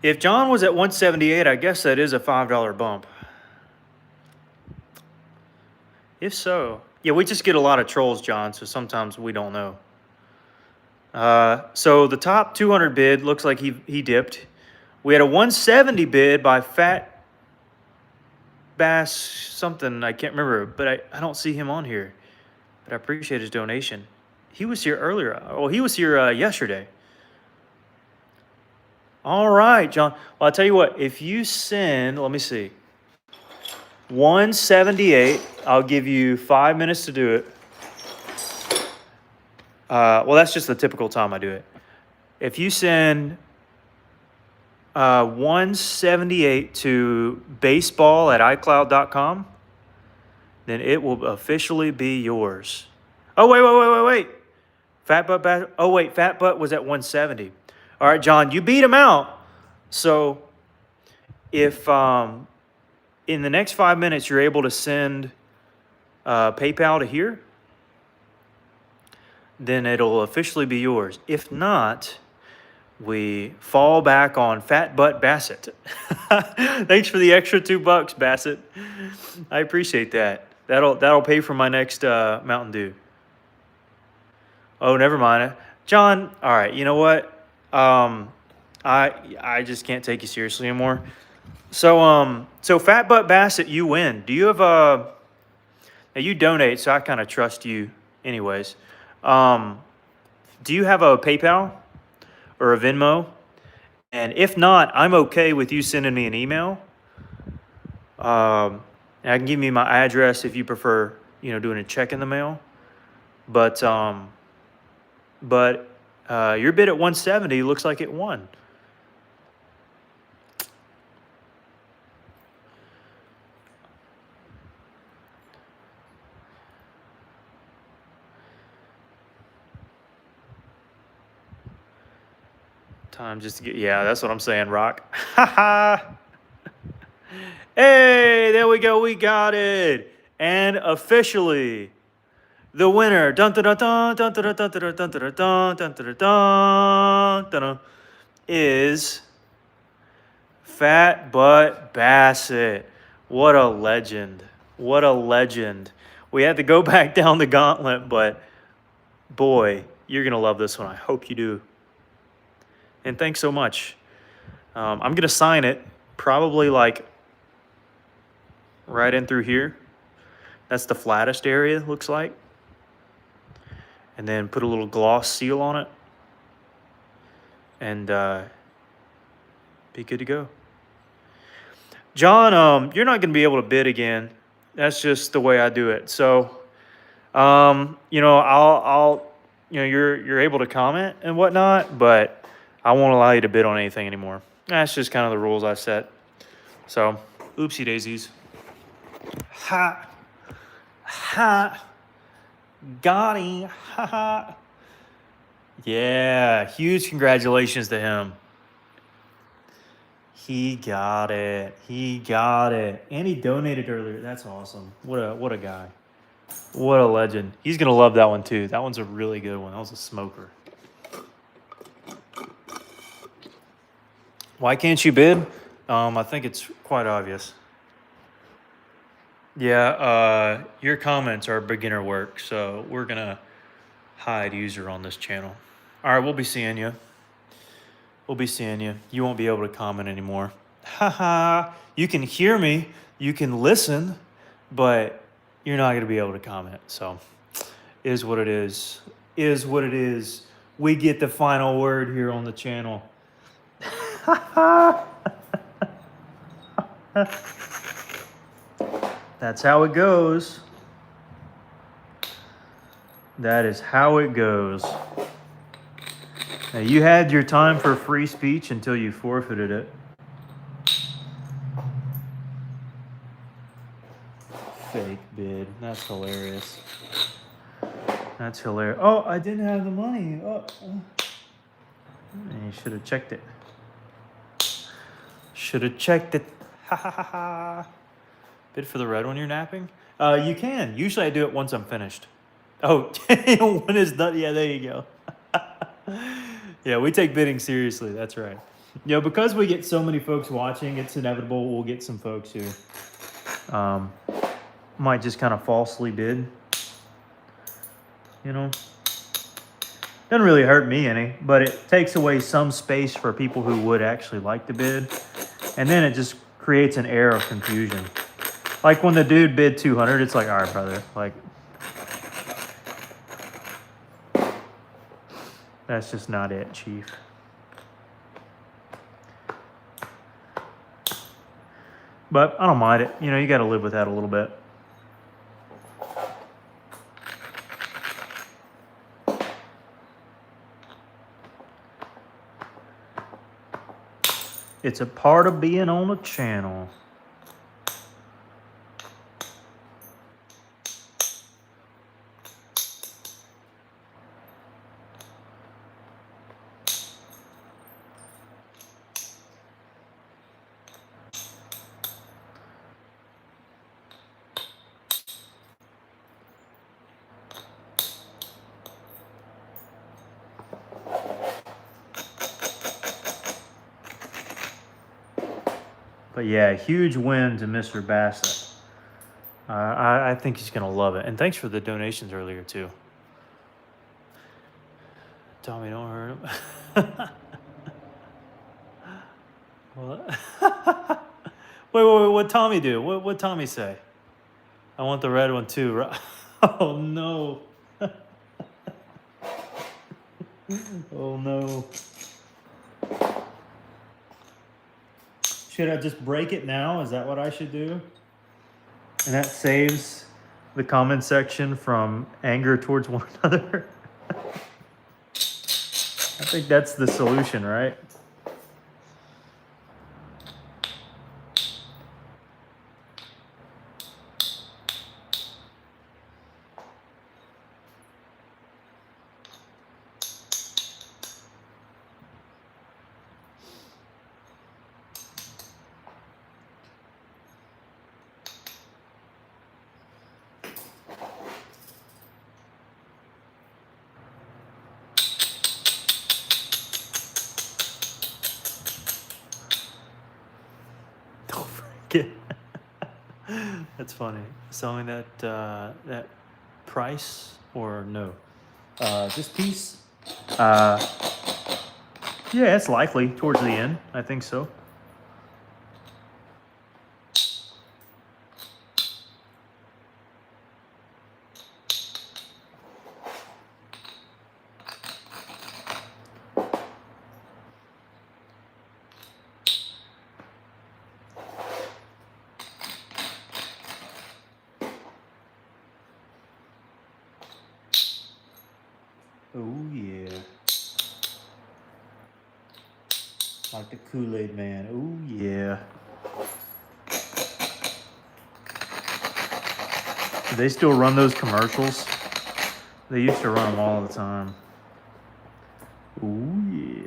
If John was at 178, I guess that is a $5 bump. If so, yeah, we just get a lot of trolls, John. So sometimes we don't know. So the top 200 bid looks like he dipped. We had a 170 bid by Fat Bass something, I can't remember, but I don't see him on here. But I appreciate his donation. He was here earlier. Oh, he was here yesterday. All right, John. Well, I'll tell you what, if you send, let me see, 178, I'll give you 5 minutes to do it. Well, that's just the typical time I do it. If you send 178 to baseball@icloud.com, then it will officially be yours. Oh, wait. Fat Butt back. Oh, wait, Fat Butt was at 170. All right, John, you beat him out. So if in the next 5 minutes you're able to send PayPal to here, then it'll officially be yours. If not, we fall back on Fat Butt Bassett. Thanks for the extra $2, Bassett. I appreciate that. That'll pay for my next Mountain Dew. Oh, never mind. John, all right, you know what? I just can't take you seriously anymore. So Fat Butt Bassett, you win. Do you have now you donate, so I kind of trust you anyways. Do you have a PayPal or a Venmo? And if not, I'm okay with you sending me an email. I can give you my address if you prefer, doing a check in the mail. But your bid at 170 looks like it won. Time just to get, yeah, that's what I'm saying, Rock. Hey, there we go. We got it. And officially, the winner is Fat Butt Bassett. What a legend. What a legend. We had to go back down the gauntlet, but boy, you're going to love this one. I hope you do. And thanks so much. I'm going to sign it probably like right in through here. That's the flattest area, looks like. And then put a little gloss seal on it. And be good to go. John, you're not going to be able to bid again. That's just the way I do it. So, I'll you're able to comment and whatnot, but I won't allow you to bid on anything anymore. That's just kind of the rules I set. So, oopsie daisies. Ha. Got him. Ha. Yeah, huge congratulations to him. He got it. And he donated earlier. That's awesome. What a guy. What a legend. He's going to love that one too. That one's a really good one. That was a smoker. Why can't you bid? I think it's quite obvious. Yeah, your comments are beginner work, so we're going to hide user on this channel. All right, we'll be seeing you. You won't be able to comment anymore. Haha. You can hear me, you can listen, but you're not going to be able to comment. So, is what it is. We get the final word here on the channel. That's how it goes. That is how it goes. You had your time for free speech until you forfeited it. Fake bid. That's hilarious. That's hilarious. Oh, I didn't have the money. You should have checked it. Should have checked it. Ha ha ha ha. Bid for the red one you're napping? You can. Usually I do it once I'm finished. Oh, when it's done. Yeah, there you go. Yeah, we take bidding seriously. That's right. Because we get so many folks watching, it's inevitable we'll get some folks who might just kind of falsely bid. Doesn't really hurt me any, but it takes away some space for people who would actually like to bid. And then it just creates an air of confusion. Like when the dude bid 200, it's like, all right, brother, like, that's just not it, chief. But I don't mind it. You got to live with that a little bit. It's a part of being on a channel. But yeah, huge win to Mr. Bassett. I think he's going to love it. And thanks for the donations earlier, too. Tommy, don't hurt him. What? Wait, what Tommy do? What Tommy say? I want the red one, too. Oh, no. Oh, no. Should I just break it now? Is that what I should do? And that saves the comment section from anger towards one another. I think that's the solution, right? That's funny. Selling that price or no? This piece? Yeah, it's likely towards the end. I think so. Oh, yeah. Like the Kool-Aid man. Oh, yeah. Do they still run those commercials? They used to run them all the time. Oh, yeah.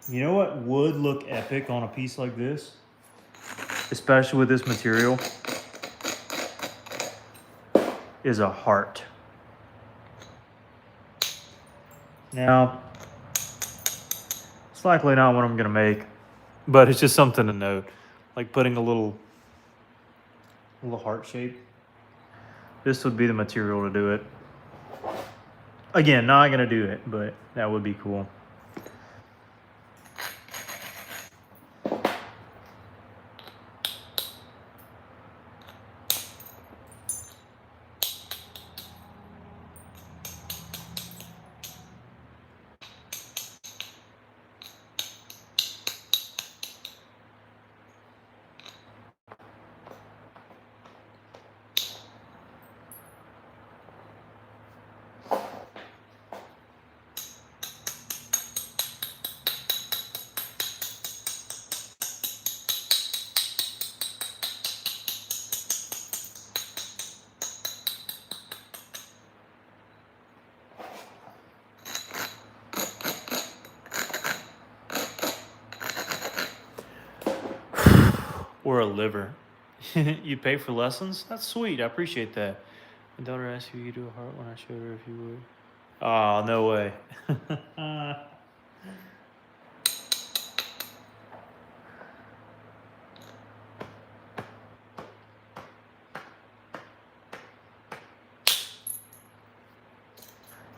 You know what would look epic on a piece like this? Especially with this material? Is a heart. Now, it's likely not what I'm going to make, but it's just something to note. Like putting a little heart shape. This would be the material to do it. Again, not going to do it, but that would be cool. or a liver. You pay for lessons? That's sweet. I appreciate that. My daughter asked if you could do a heart when I showed her if you would. Oh, no way.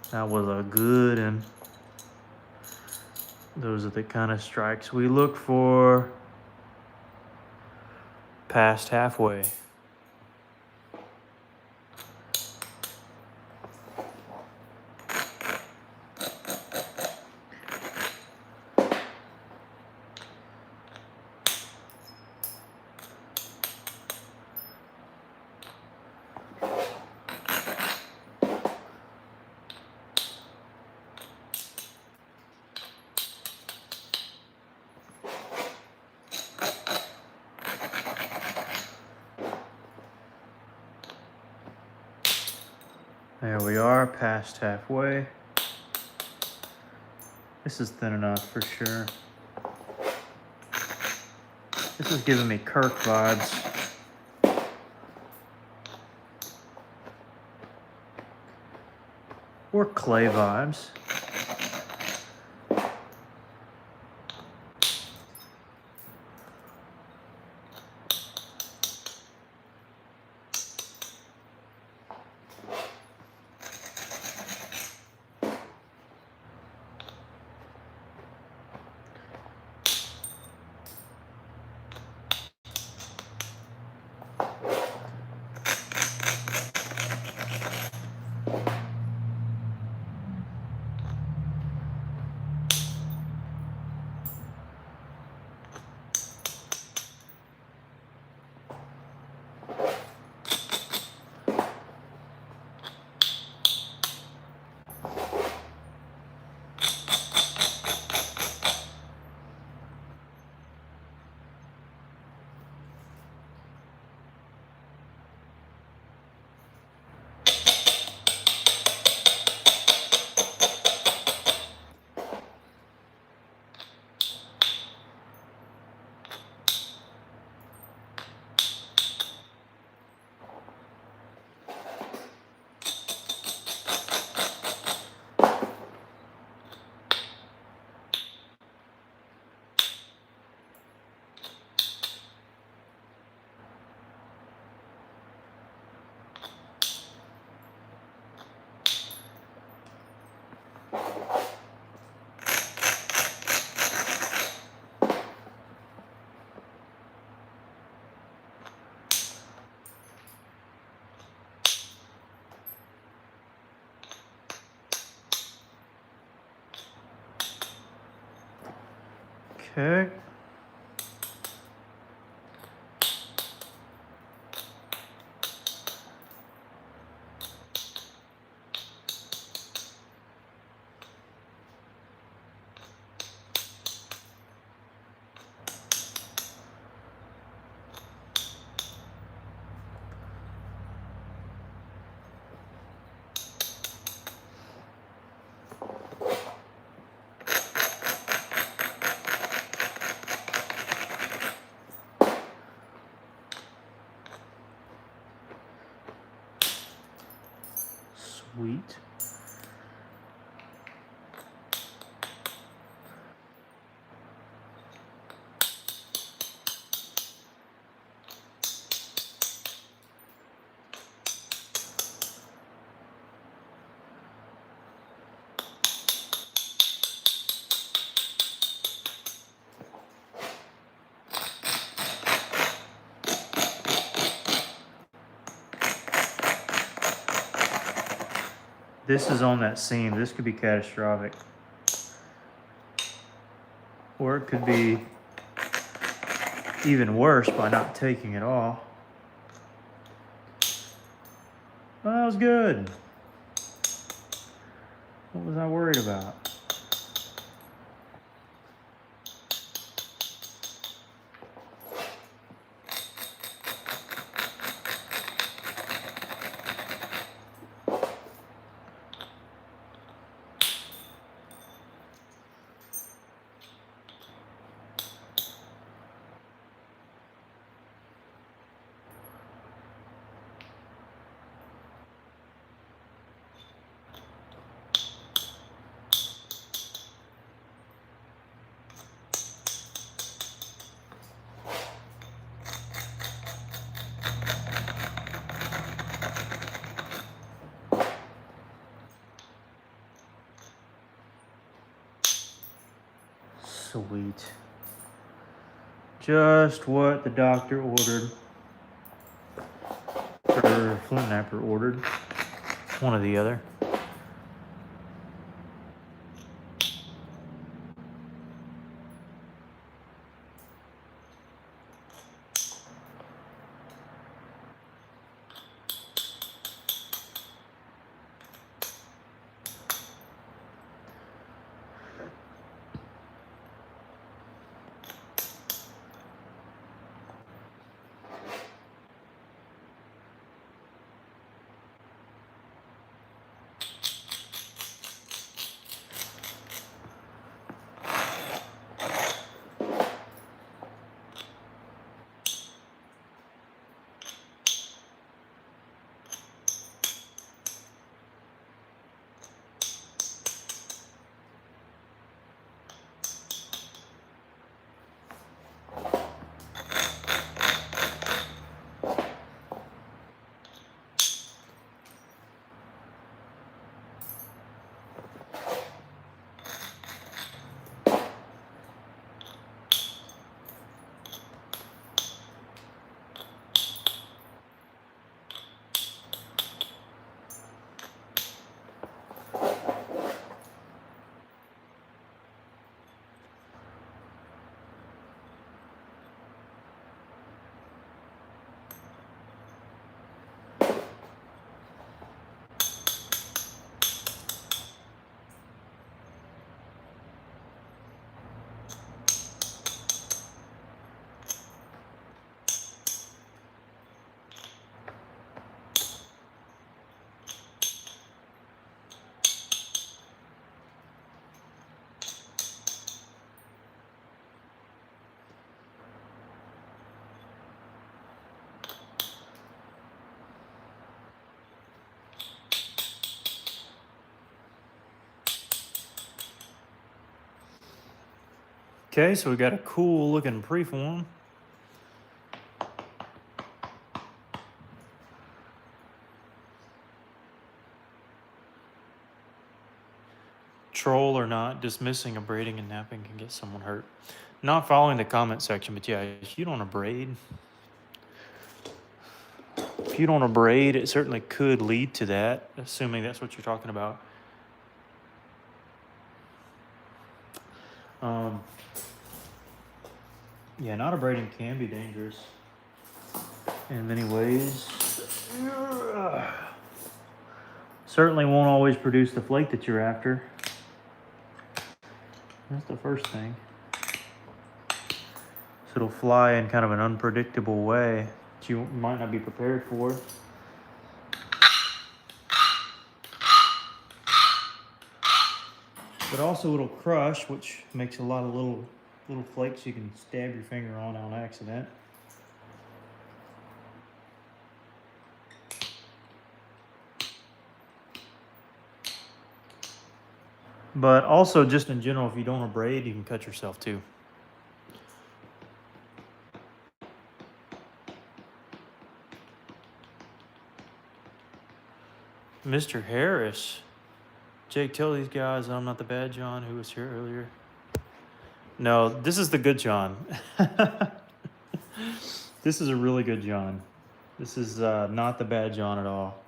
That was a good one. Those are the kind of strikes we look for. Past halfway. There we are, past halfway. This is thin enough for sure. This is giving me Kirk vibes. Or clay vibes. Okay. Sweet. This is on that seam. This could be catastrophic. Or it could be even worse by not taking it off. Well, that was good. What was I worried about? Sweet. Just what the doctor ordered. Or Flintknapper ordered. One or the other. Okay, so we got a cool looking preform. Troll or not, dismissing a braiding and napping can get someone hurt. Not following the comment section, but yeah, if you don't want to braid, it certainly could lead to that, assuming that's what you're talking about. Yeah, not braiding can be dangerous in many ways. Certainly won't always produce the flake that you're after. That's the first thing. So it'll fly in kind of an unpredictable way that you might not be prepared for. But also it'll crush, which makes a lot of little flakes you can stab your finger on accident. But also, just in general, if you don't braid, you can cut yourself too. Mr. Harris. Jake, tell these guys I'm not the bad John who was here earlier. No, this is the good John. This is a really good John. This is not the bad John at all.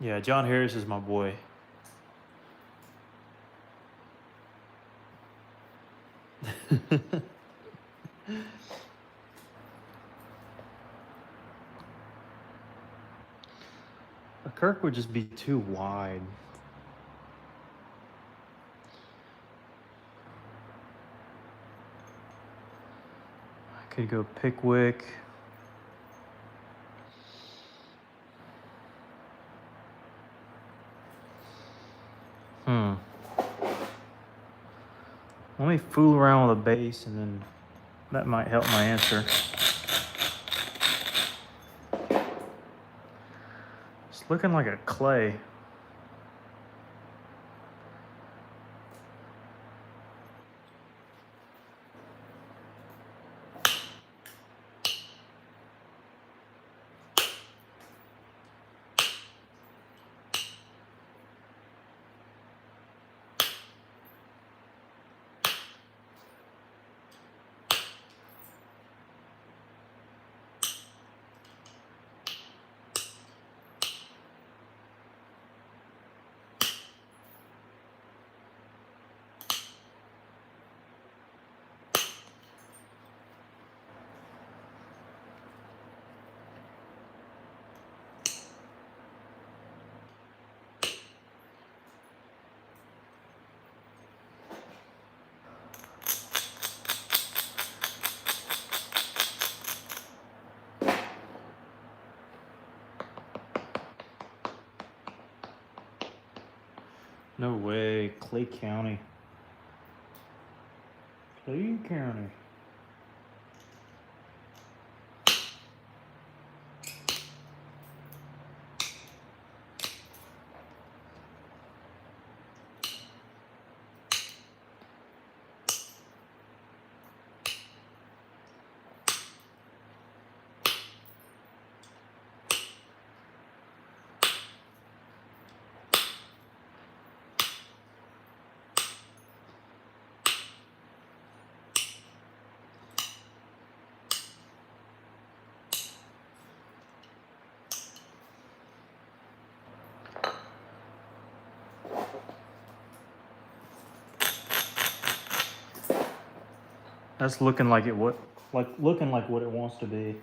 Yeah, John Harris is my boy. A Kirk would just be too wide. I could go Pickwick. Let me fool around with a base, and then that might help my answer. It's looking like a clay. No way, Clay County. Clay County. That's looking like looking like what it wants to be.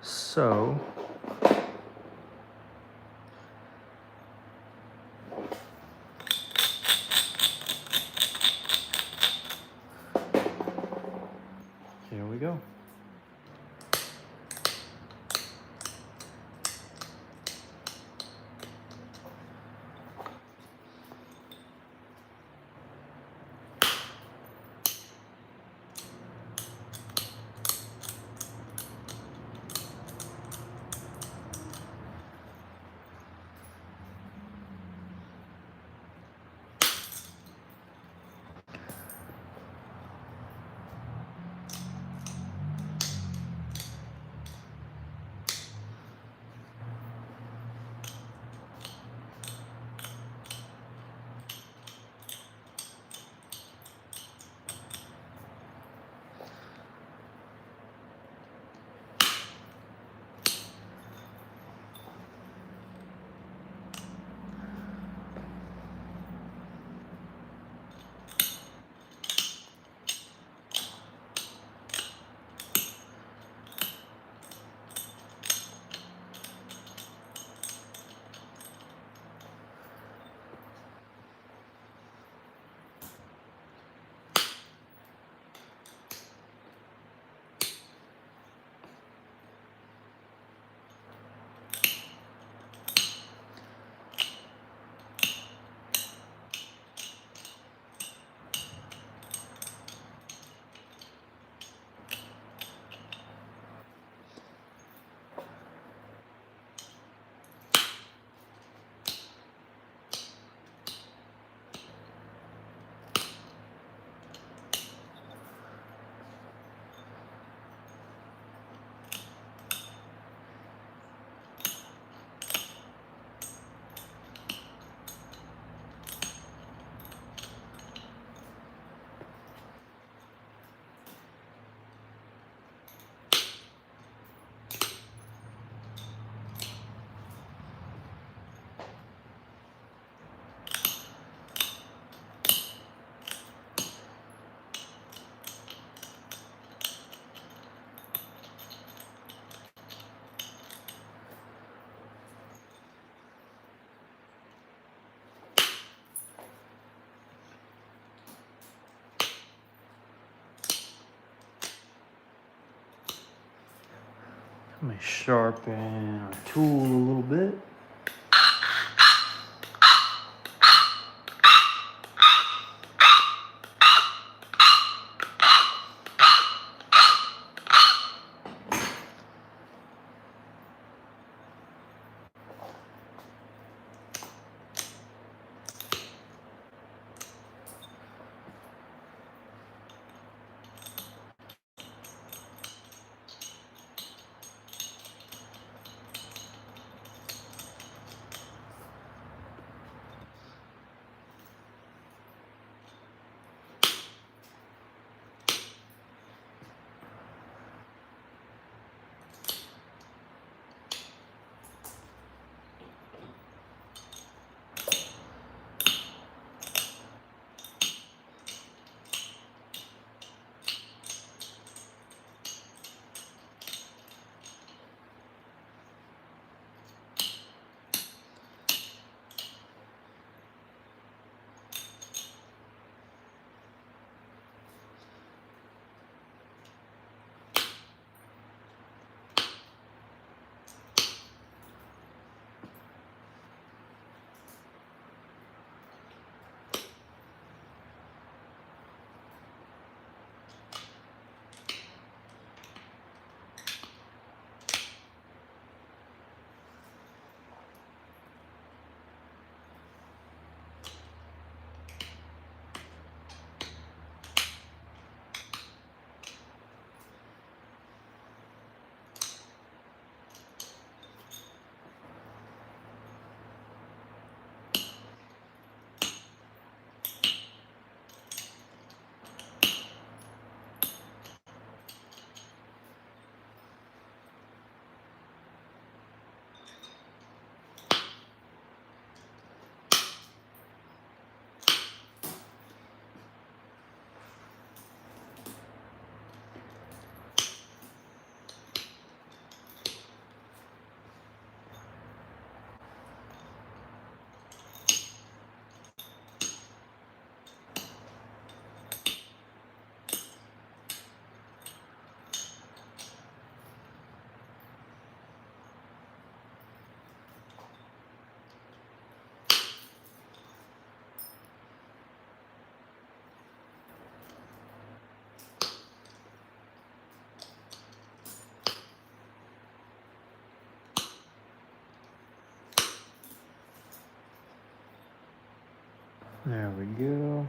So here we go. Let me sharpen our tool a little bit. There we go.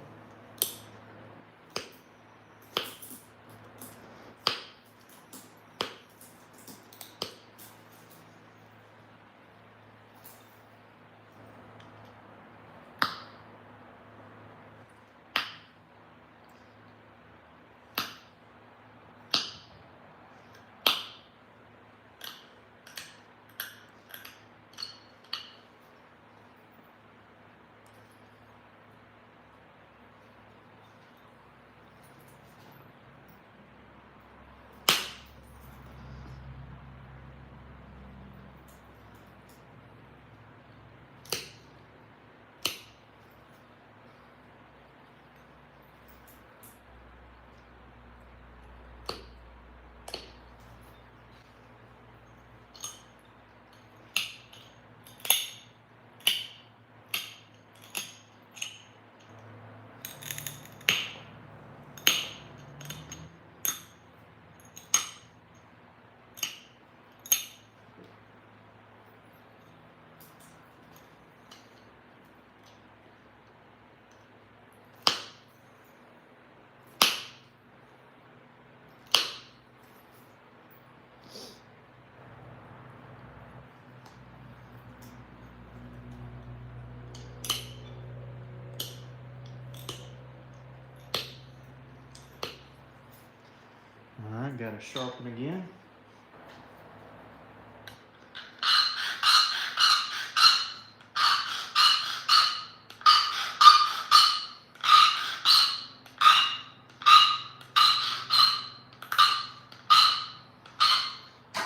All right, got to sharpen again.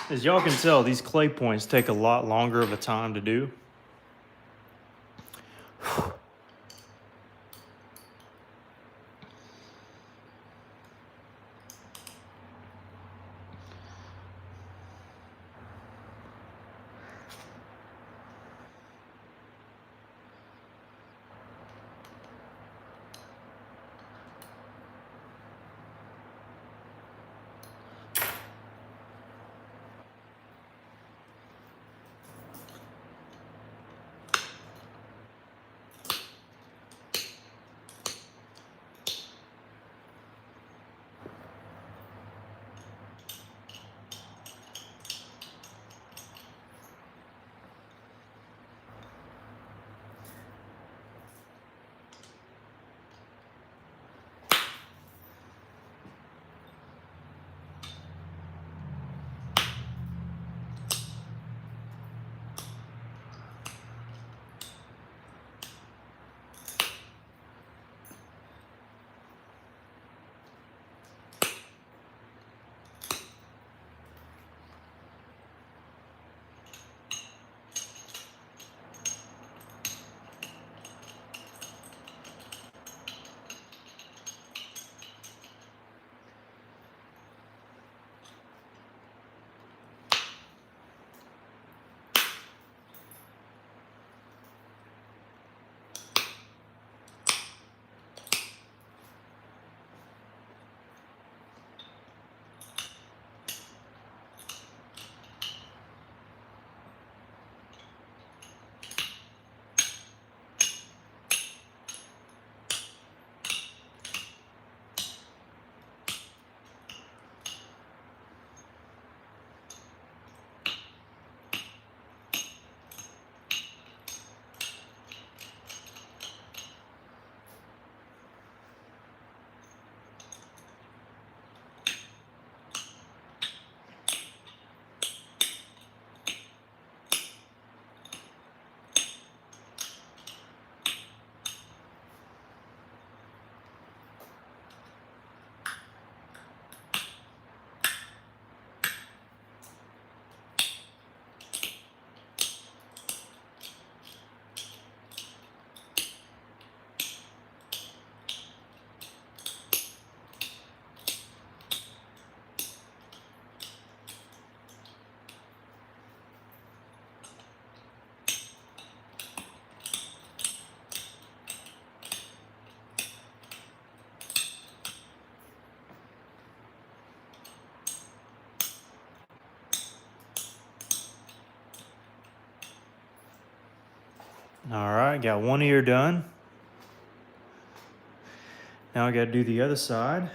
As y'all can tell, these clay points take a lot longer of a time to do. All right, got one ear done. Now I got to do the other side.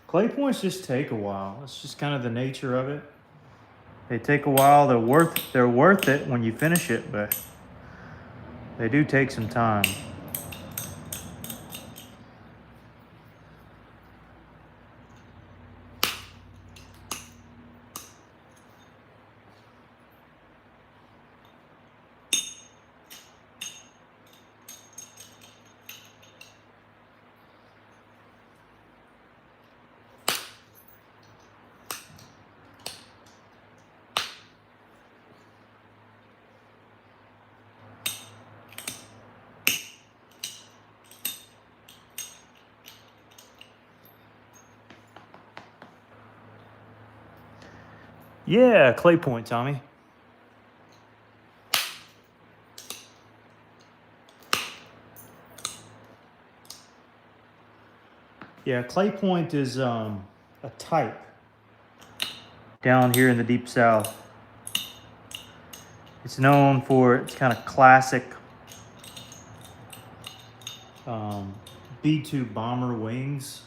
Clay points just take a while. It's just kind of the nature of it. They take a while. They're worth it when you finish it, but they do take some time. Yeah, clay point, Tommy. Yeah, clay point is a type down here in the deep south. It's known for its kind of classic B-2 bomber wings.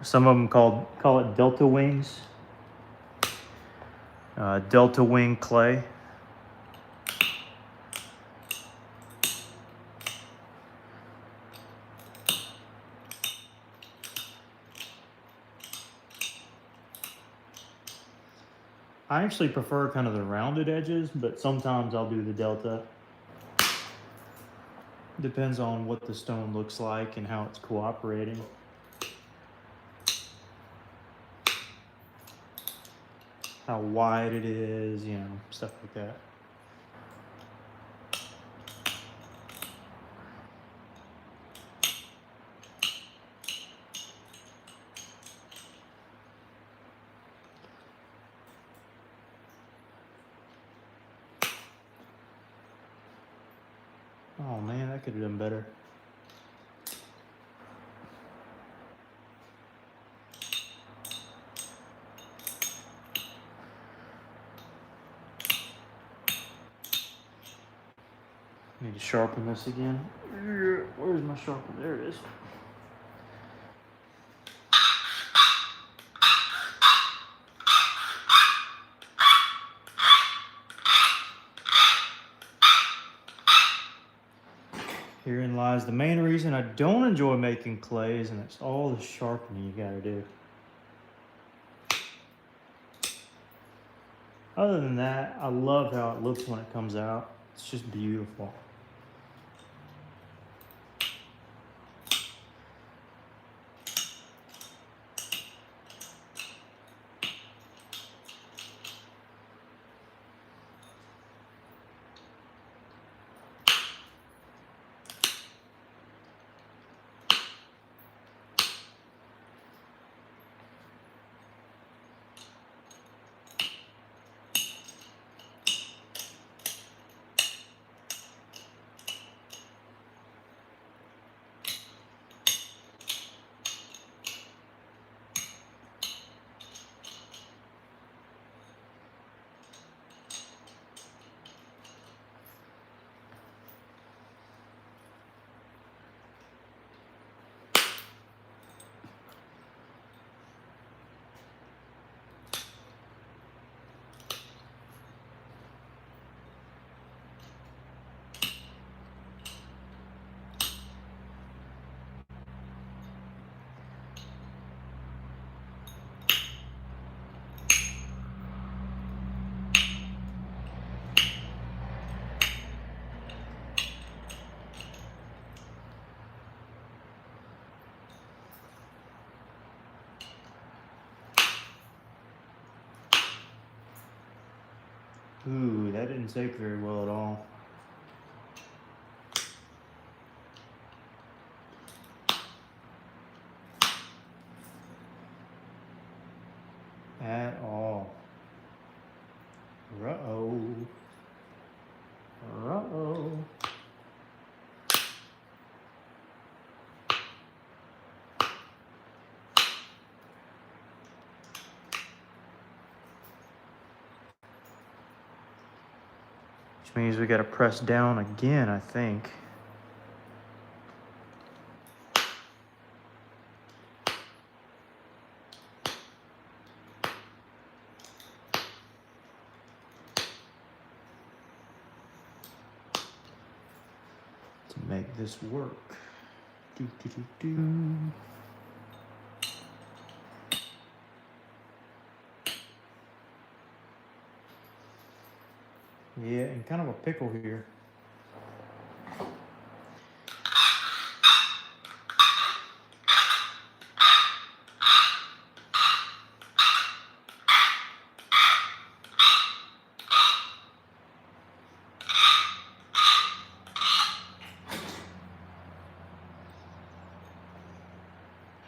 Some of them call it delta wings. Delta wing clay. I actually prefer kind of the rounded edges, but sometimes I'll do the delta. Depends on what the stone looks like and how it's cooperating. How wide it is, you know, stuff like that. Oh man, that could have done better. Need to sharpen this again. Where's my sharpener? There it is. Herein lies the main reason I don't enjoy making clays, and it's all the sharpening you gotta do. Other than that, I love how it looks when it comes out. It's just beautiful. Ooh, that didn't take very well at all. At all. Uh-oh. Uh-oh. which means we got to press down again, I think. To make this work. Do, do, do, do. Yeah, and kind of a pickle here.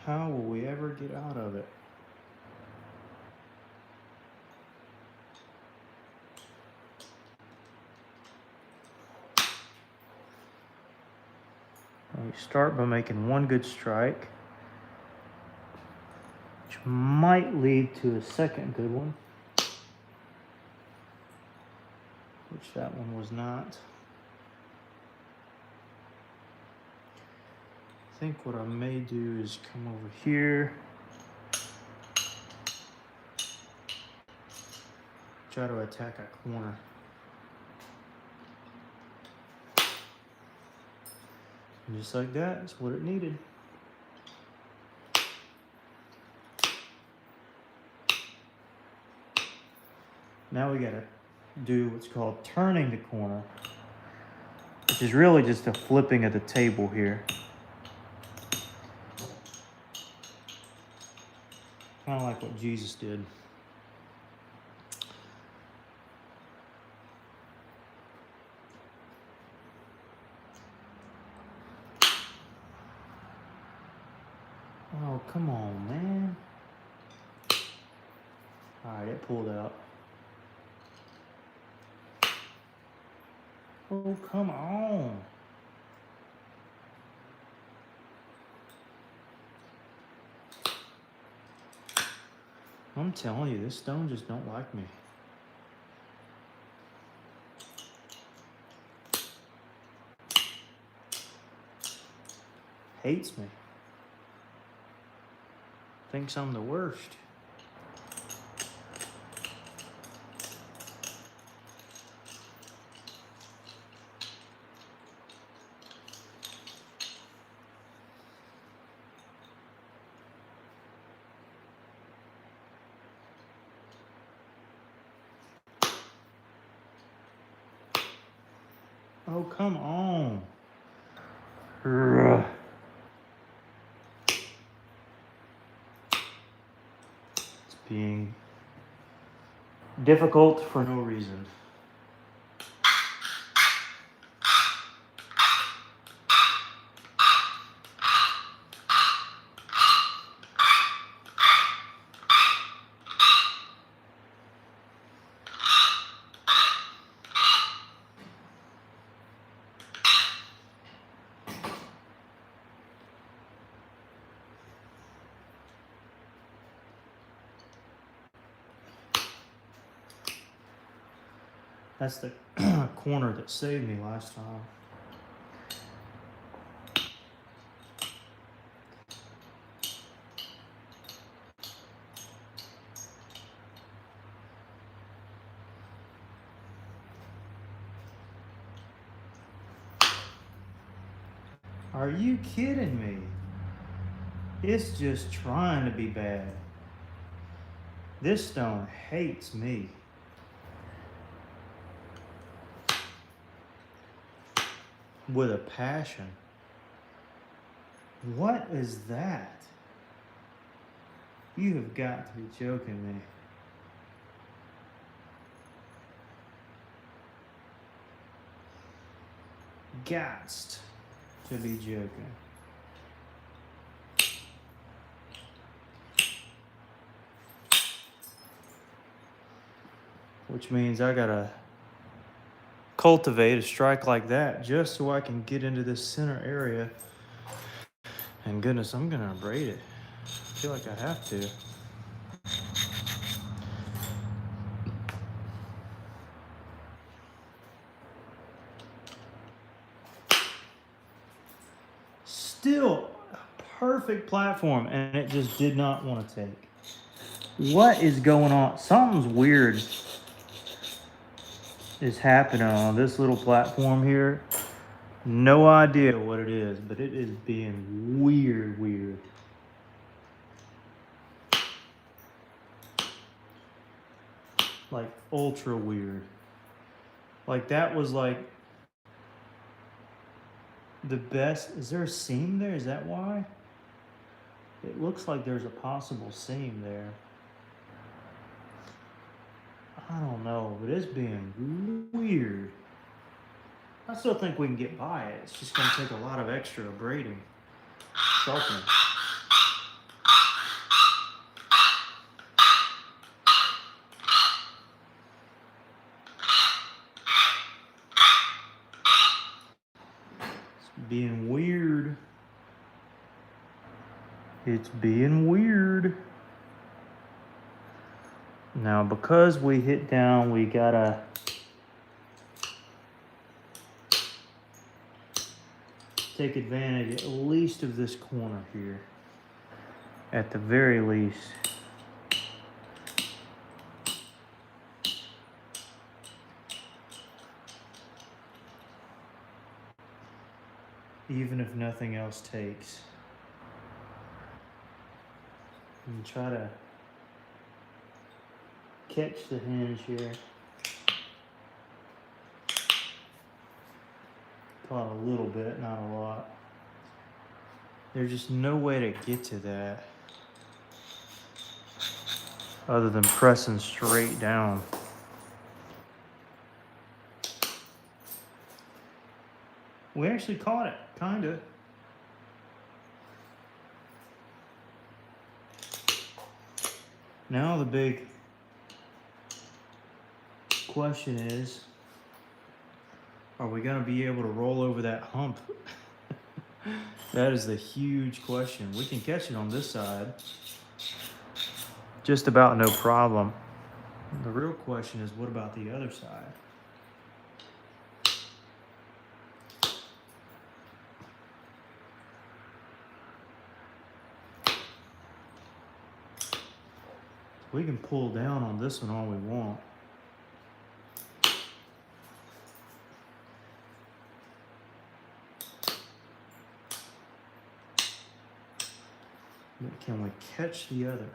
How will we ever get out of it? We start by making one good strike, which might lead to a second good one, which that one was not. I think what I may do is come over here, try to attack a corner. And just like that, that's what it needed. Now we gotta do what's called turning the corner, which is really just a flipping of the table here. Kind of like what Jesus did. Oh, come on, man. All right, it pulled out. Oh, come on. I'm telling you, this stone just don't like me. Hates me. Thinks I'm the worst. Oh, come on. Ugh. It's being difficult for no reason. That's the corner that saved me last time. Are you kidding me? It's just trying to be bad. This stone hates me. With a passion. What is that? You have got to be joking me. Gots to be joking. Which means I gotta cultivate a strike like that just so I can get into this center area. And goodness, I'm gonna abrade it. I feel like I have to. perfect platform, and it just did not want to take. What is going on? Something's weird is happening on this little platform here. No idea what it is, but it is being weird. Like ultra weird. Like that was like the best. Is there a seam there? Is that why? It looks like there's a possible seam there. I don't know, but it's being weird. I still think we can get by it. It's just going to take a lot of extra braiding, sharpening. It's being weird. It's being weird. Now, because we hit down, we gotta take advantage at least of this corner here. At the very least. Even if nothing else takes. And try to catch the hinge here. Caught a little bit, not a lot. There's just no way to get to that other than pressing straight down. We actually caught it, kinda. Now the big question is, are we gonna be able to roll over that hump? That is the huge question. We can catch it on this side. Just about no problem. The real question is, what about the other side? We can pull down on this one all we want. But can we catch the other?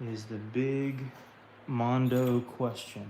Is the big Mondo question.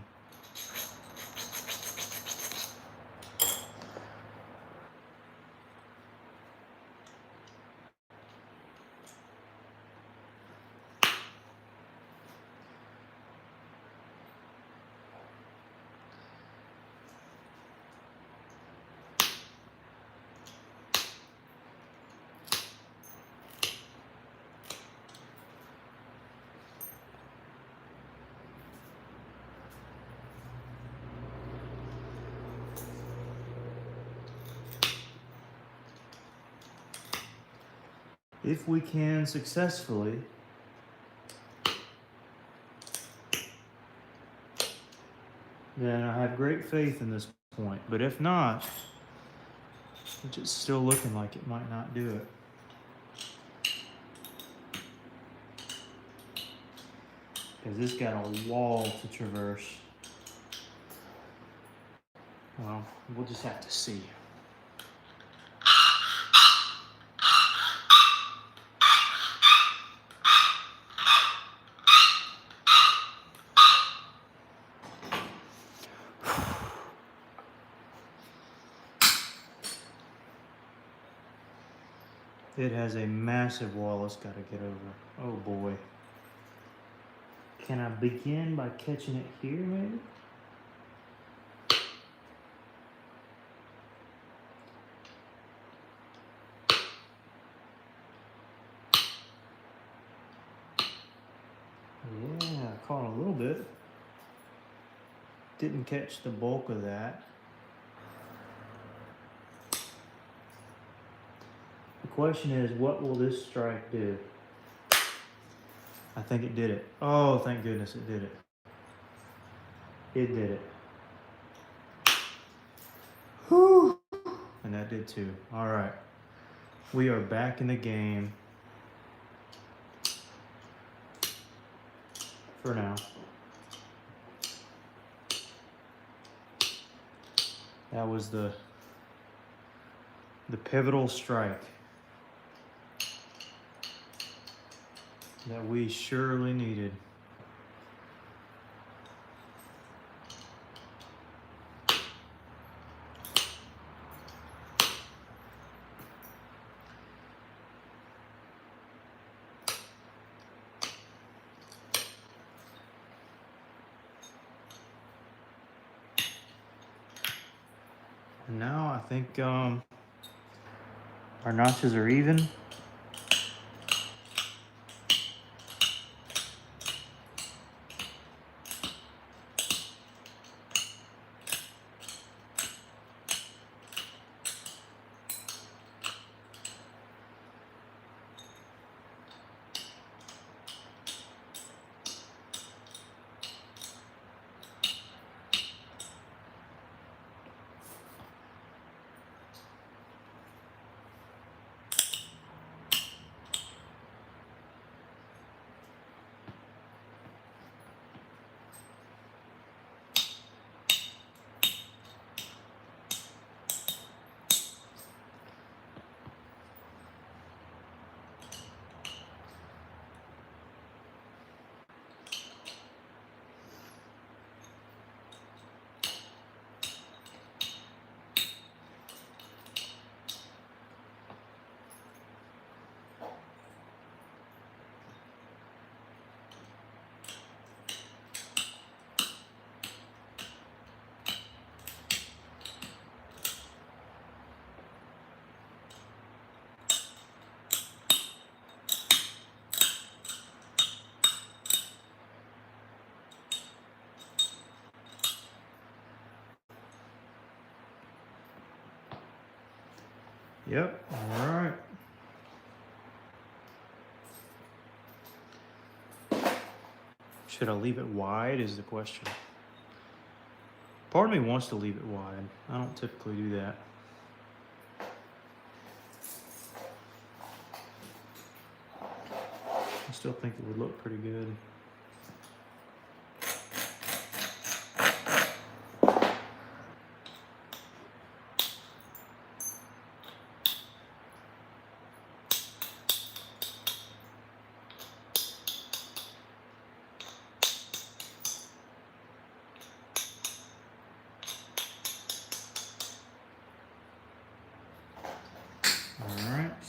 If we can successfully then I have great faith in this point. But if not, it's just still looking like it might not do it. Because this got a wall to traverse. Well, we'll just have to see. It has a massive wall it's got to get over. Oh boy. Can I begin by catching it here maybe? Yeah, I caught a little bit. Didn't catch the bulk of that. The question is, what will this strike do? I think it did it. Oh, thank goodness it did it. It did it. Whew. And that did too. All right. We are back in the game for now. That was the pivotal strike that we surely needed. And now I think our notches are even. Yep, all right. Should I leave it wide is the question. Part of me wants to leave it wide. I don't typically do that. I still think it would look pretty good.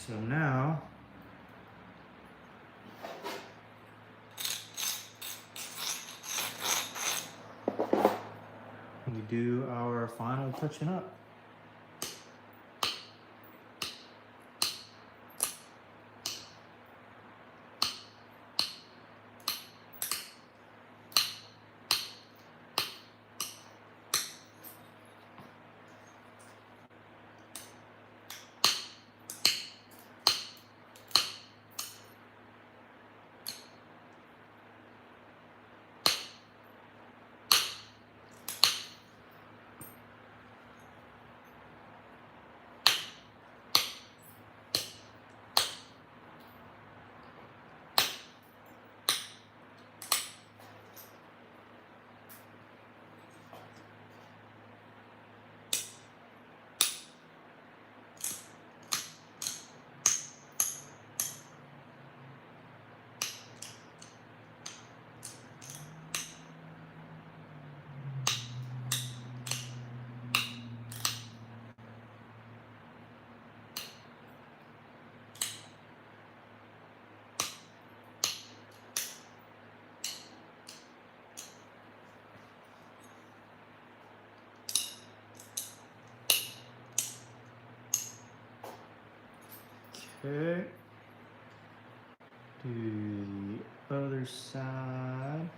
So now we do our final touching up. Okay. Do the other side.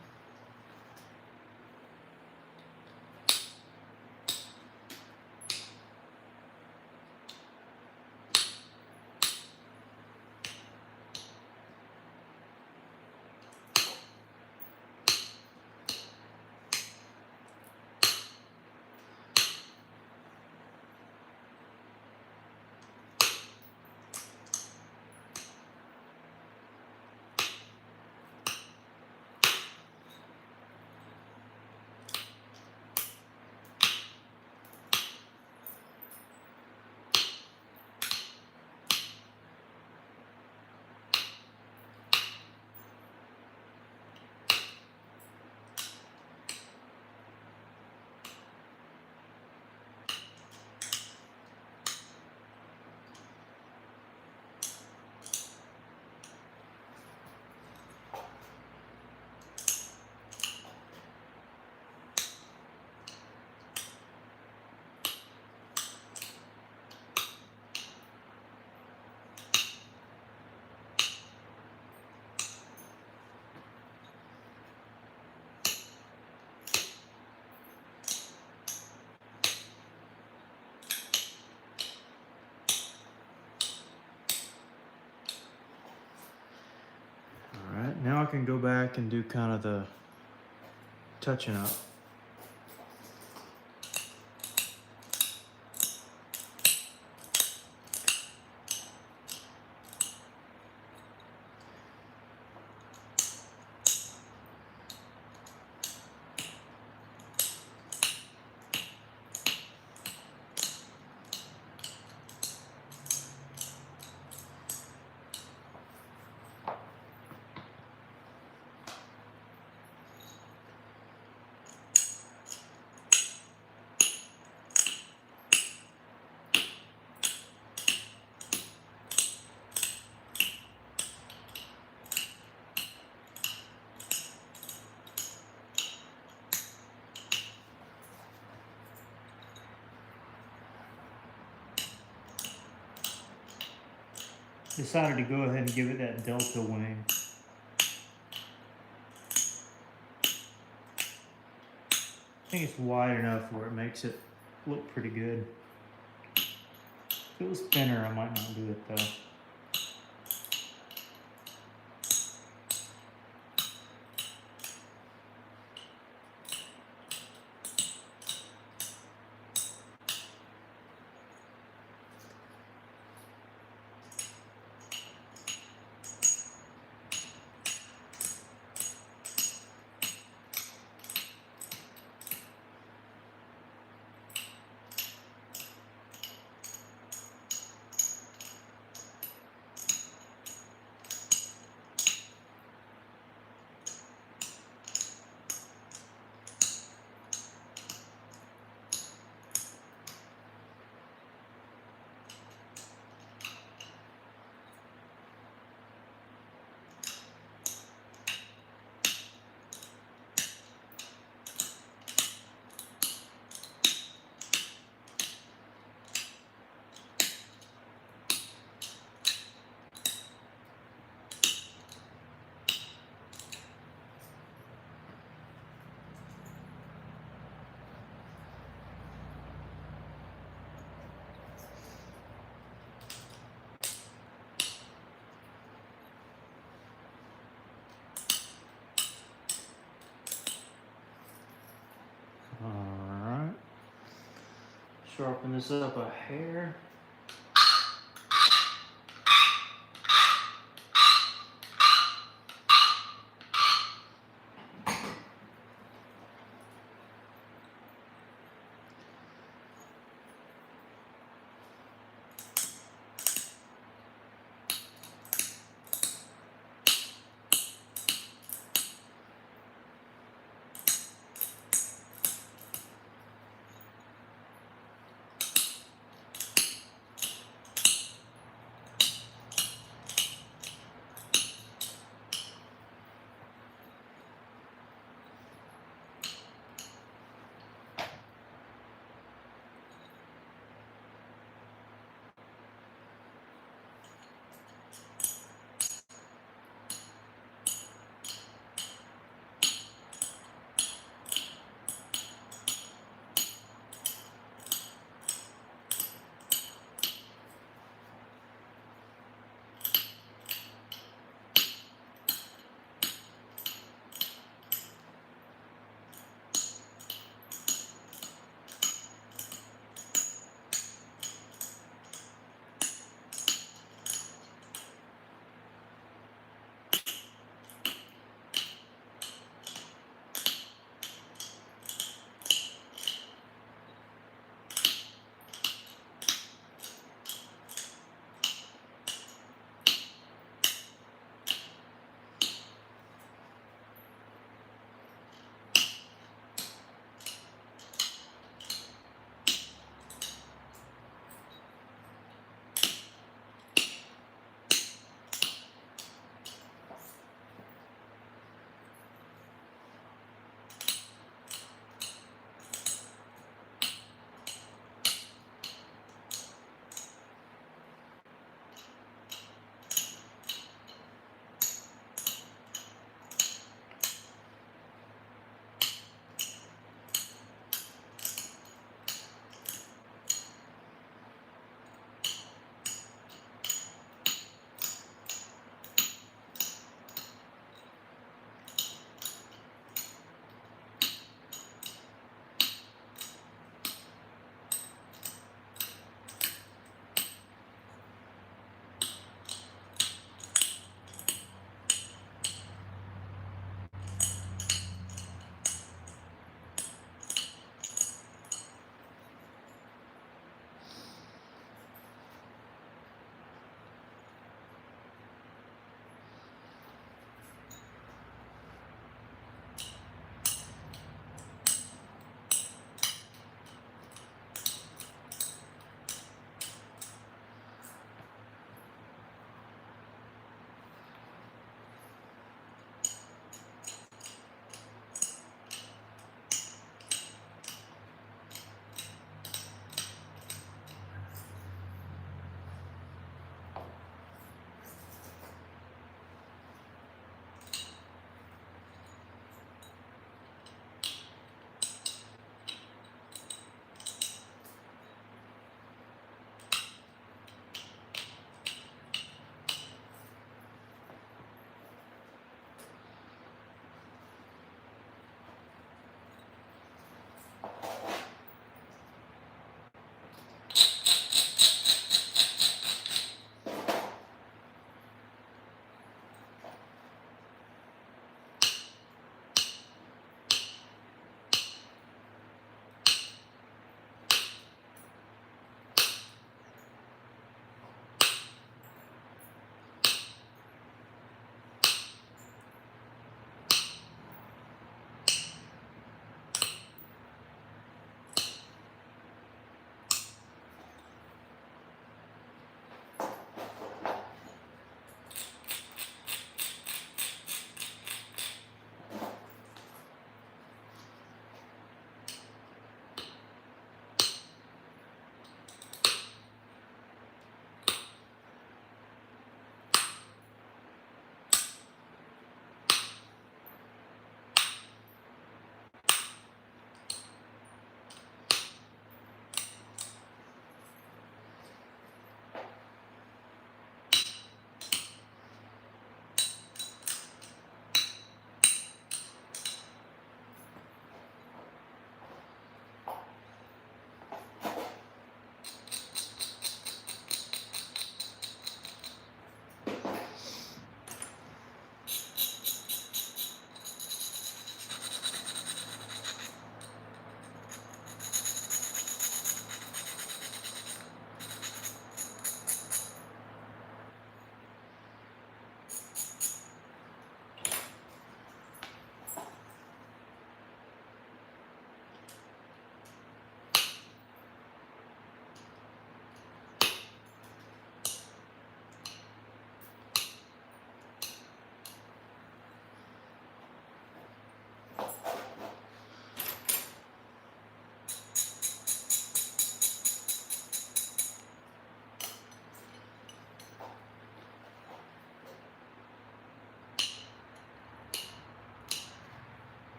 I can go back and do kind of the touching up. Decided to go ahead and give it that delta wing. I think it's wide enough where it makes it look pretty good. If it was thinner, I might not do it though. Alright. Sharpen this up a hair.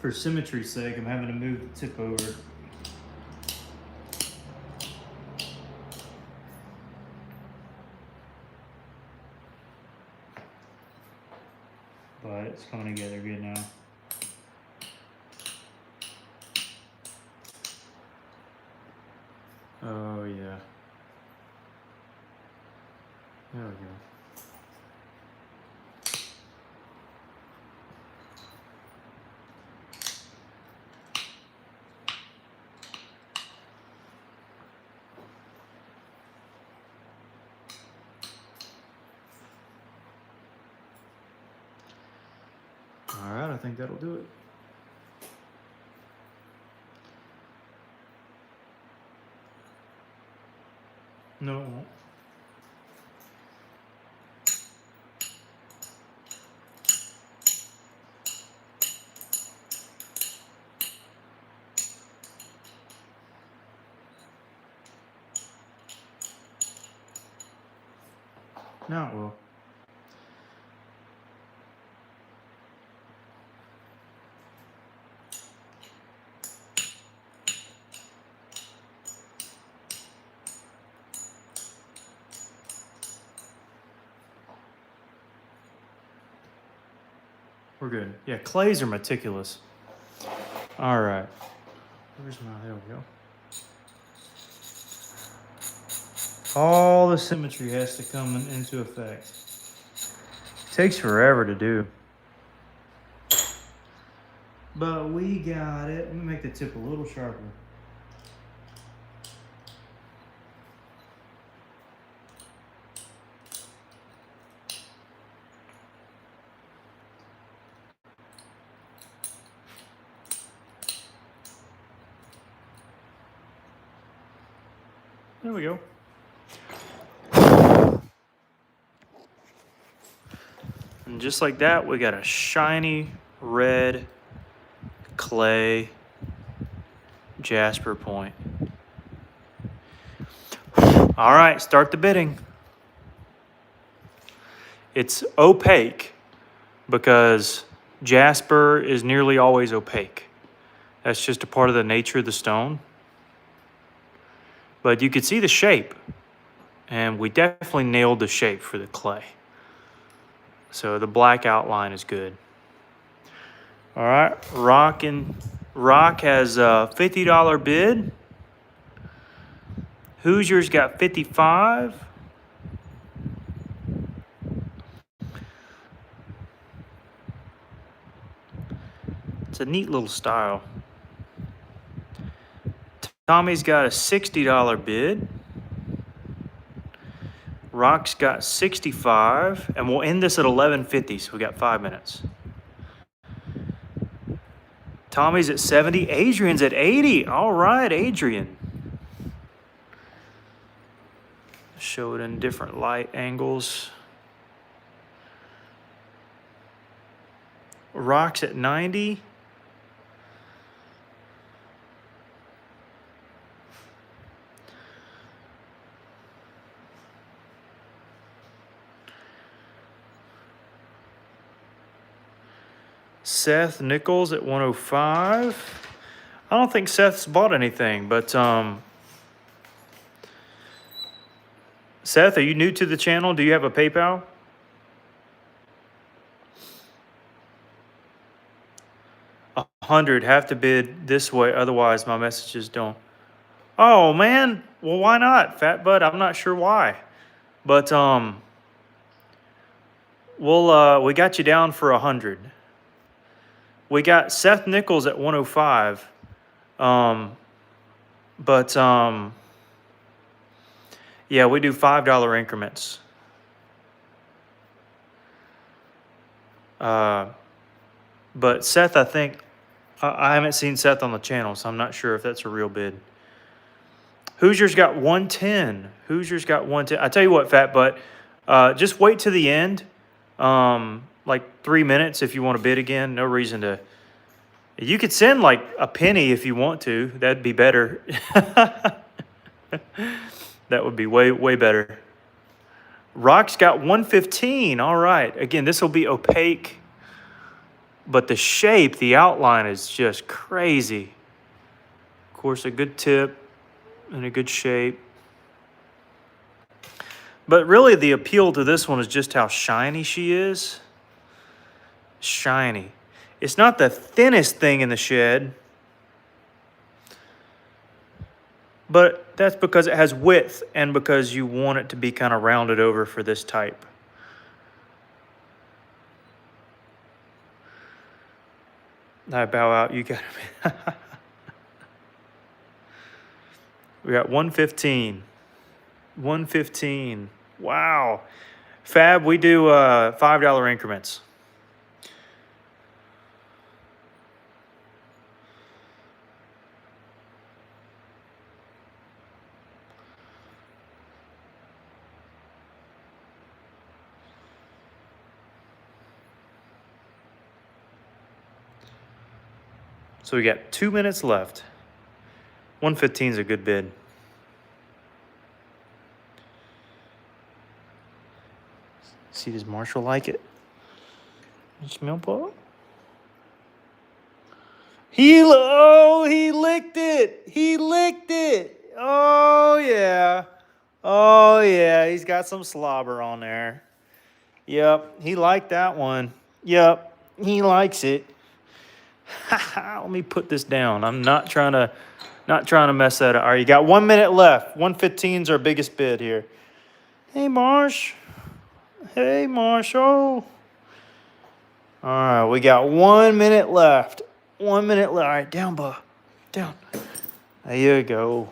for symmetry's sake, I'm having to move the tip over. But it's coming together good now. Oh yeah. There we go. All right, I think that'll do it. No, it won't. Now it will. We're good. Yeah, clays are meticulous. All right. Where's my, there we go. All the symmetry has to come into effect. Takes forever to do. But we got it. Let me make the tip a little sharper. There we go. And just like that, we got a shiny red clay Jasper point. All right, start the bidding. It's opaque because Jasper is nearly always opaque. That's just a part of the nature of the stone. But you could see the shape, and we definitely nailed the shape for the clay. So the black outline is good. All right, Rock has a $50 bid. Hoosiers got 55. It's a neat little style. Tommy's got a $60 bid. Rock's got 65, and we'll end this at 11:50, so we got 5 minutes. Tommy's at 70. Adrian's at 80. All right, Adrian. Show it in different light angles. Rock's at 90. Seth Nichols at 105. I don't think Seth's bought anything, but Seth, are you new to the channel? Do you have a PayPal? $100. Have to bid this way, otherwise my messages don't. Oh man, well why not, Fat Bud? I'm not sure why, but we got you down for 100. We got Seth Nichols at 105, yeah, we do $5 increments. But Seth, I think, I haven't seen Seth on the channel, so I'm not sure if that's a real bid. Hoosiers got 110. Hoosiers got 110. I tell you what, Fat Butt, just wait to the end, like 3 minutes if you want to bid again. No reason to. You could send like a penny if you want to. That'd be better. That would be way better. Rock's got 115. All right. Again, this will be opaque. But the shape, the outline is just crazy. Of course, a good tip and a good shape. But really the appeal to this one is just how shiny she is. Shiny. It's not the thinnest thing in the shed, but that's because it has width and because you want it to be kind of rounded over for this type. I bow out, you got it. We got 115. 115. Wow. Fab, we do $5 increments. So we got 2 minutes left. 115 is a good bid. See, does Marshall like it? You smell Paul? He licked it. He licked it. Oh yeah. Oh yeah. He's got some slobber on there. Yep. He liked that one. Yep. He likes it. Let me put this down. I'm not trying to mess that up. All right, you got 1 minute left. 115 is our biggest bid here. Hey Marsh. Hey Marshall. All right, we got 1 minute left. 1 minute left. All right, down, bud. Down. There you go.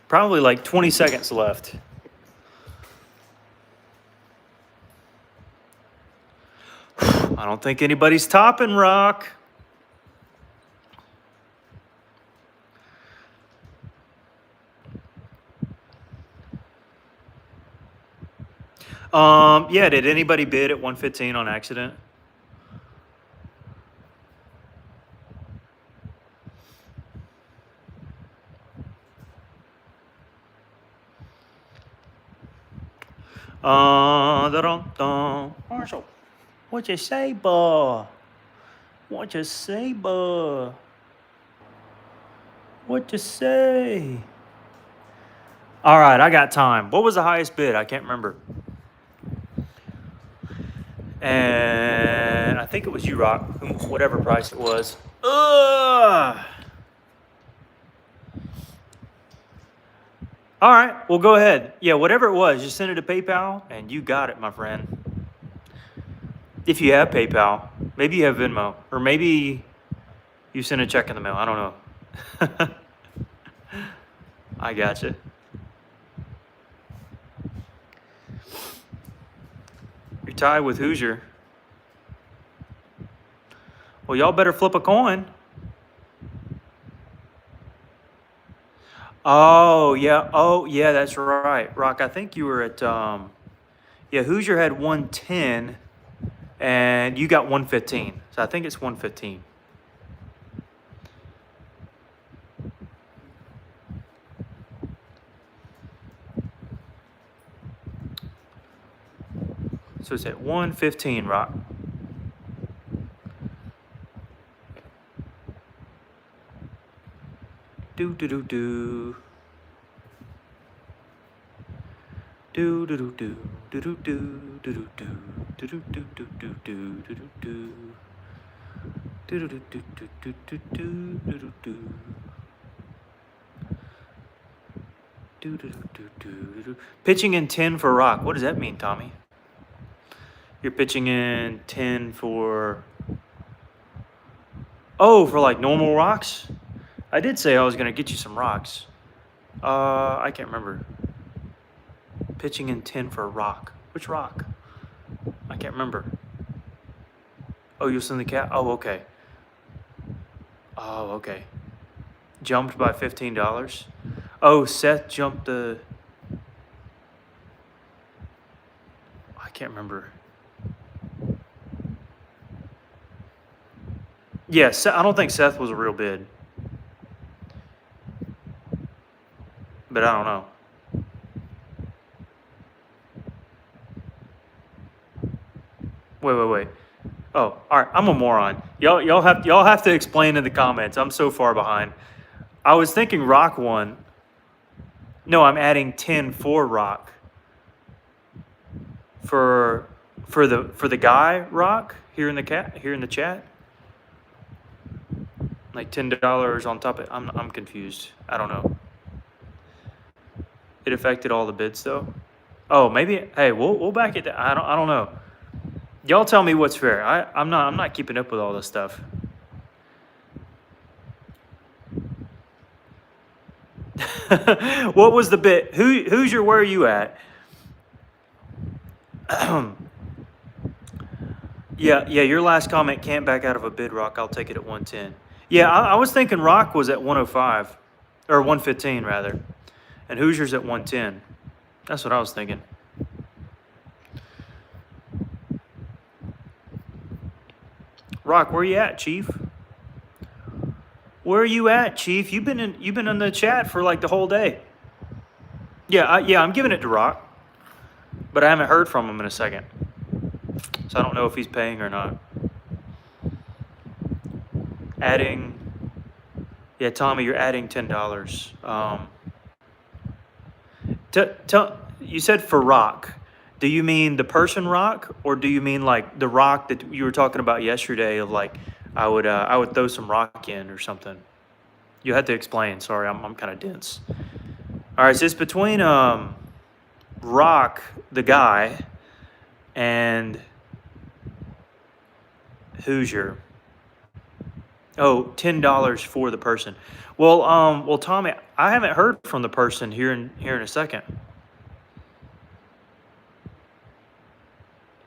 Probably like 20 seconds left. I don't think anybody's topping rock. Yeah, did anybody bid at 115 on accident? Marshall, what you say, bud? What you say, bud? What you say? All right, I got time. What was the highest bid? I can't remember. And I think it was you, Rock, whatever price it was. Ugh. All right, well, go ahead. Yeah, whatever it was, just send it to PayPal, and you got it, my friend. If you have PayPal, maybe you have Venmo, or maybe you send a check in the mail. I don't know. I gotcha. You're tied with Hoosier. Well, y'all better flip a coin. Oh, yeah, that's right. Rock, I think you were at, yeah, Hoosier had 110, and you got 115. So I think it's 115. So it's at 115, Rock. Do do do do. Do do do do do do do do do do do do do do do do do do. Do do do do do do do do do do. Do do do do do. Pitching in 10 for Rock. What does that mean, Tommy? You're pitching in 10 for... Oh, for like normal rocks? I did say I was going to get you some rocks. I can't remember. Pitching in 10 for a rock. Which rock? I can't remember. Oh, you'll send the cat? Oh, okay. Oh, okay. Jumped by $15. Oh, Seth jumped the... I can't remember. Yeah, I don't think Seth was a real bid. But I don't know. Wait. Oh, all right. I'm a moron. Y'all have to explain in the comments. I'm so far behind. I was thinking rock one. No, I'm adding 10 for rock. For the guy rock here in the chat. Like $10 on top of it. I'm confused. I don't know. It affected all the bids though. Oh, maybe. Hey, we'll back it down. I don't know. Y'all tell me what's fair. I'm not keeping up with all this stuff. What was the bid? Who's your where are you at? Yeah, your last comment can't back out of a bid rock. I'll take it at 110. Yeah, I was thinking rock was at 105 or 115 rather. And Hoosier's at 110. That's what I was thinking. Rock, where you at, Chief? Where are you at, Chief? You've been in the chat for like the whole day. Yeah, I'm giving it to Rock, but I haven't heard from him in a second, so I don't know if he's paying or not. Adding, yeah, Tommy, you're adding $10. You said for rock. Do you mean the person rock, or do you mean like the rock that you were talking about yesterday? Of like, I would throw some rock in or something. You had to explain. Sorry, I'm kind of dense. All right, so it's between Rock, the guy, and Hoosier. Oh, $10 for the person. Well, Tommy, I haven't heard from the person here in a second.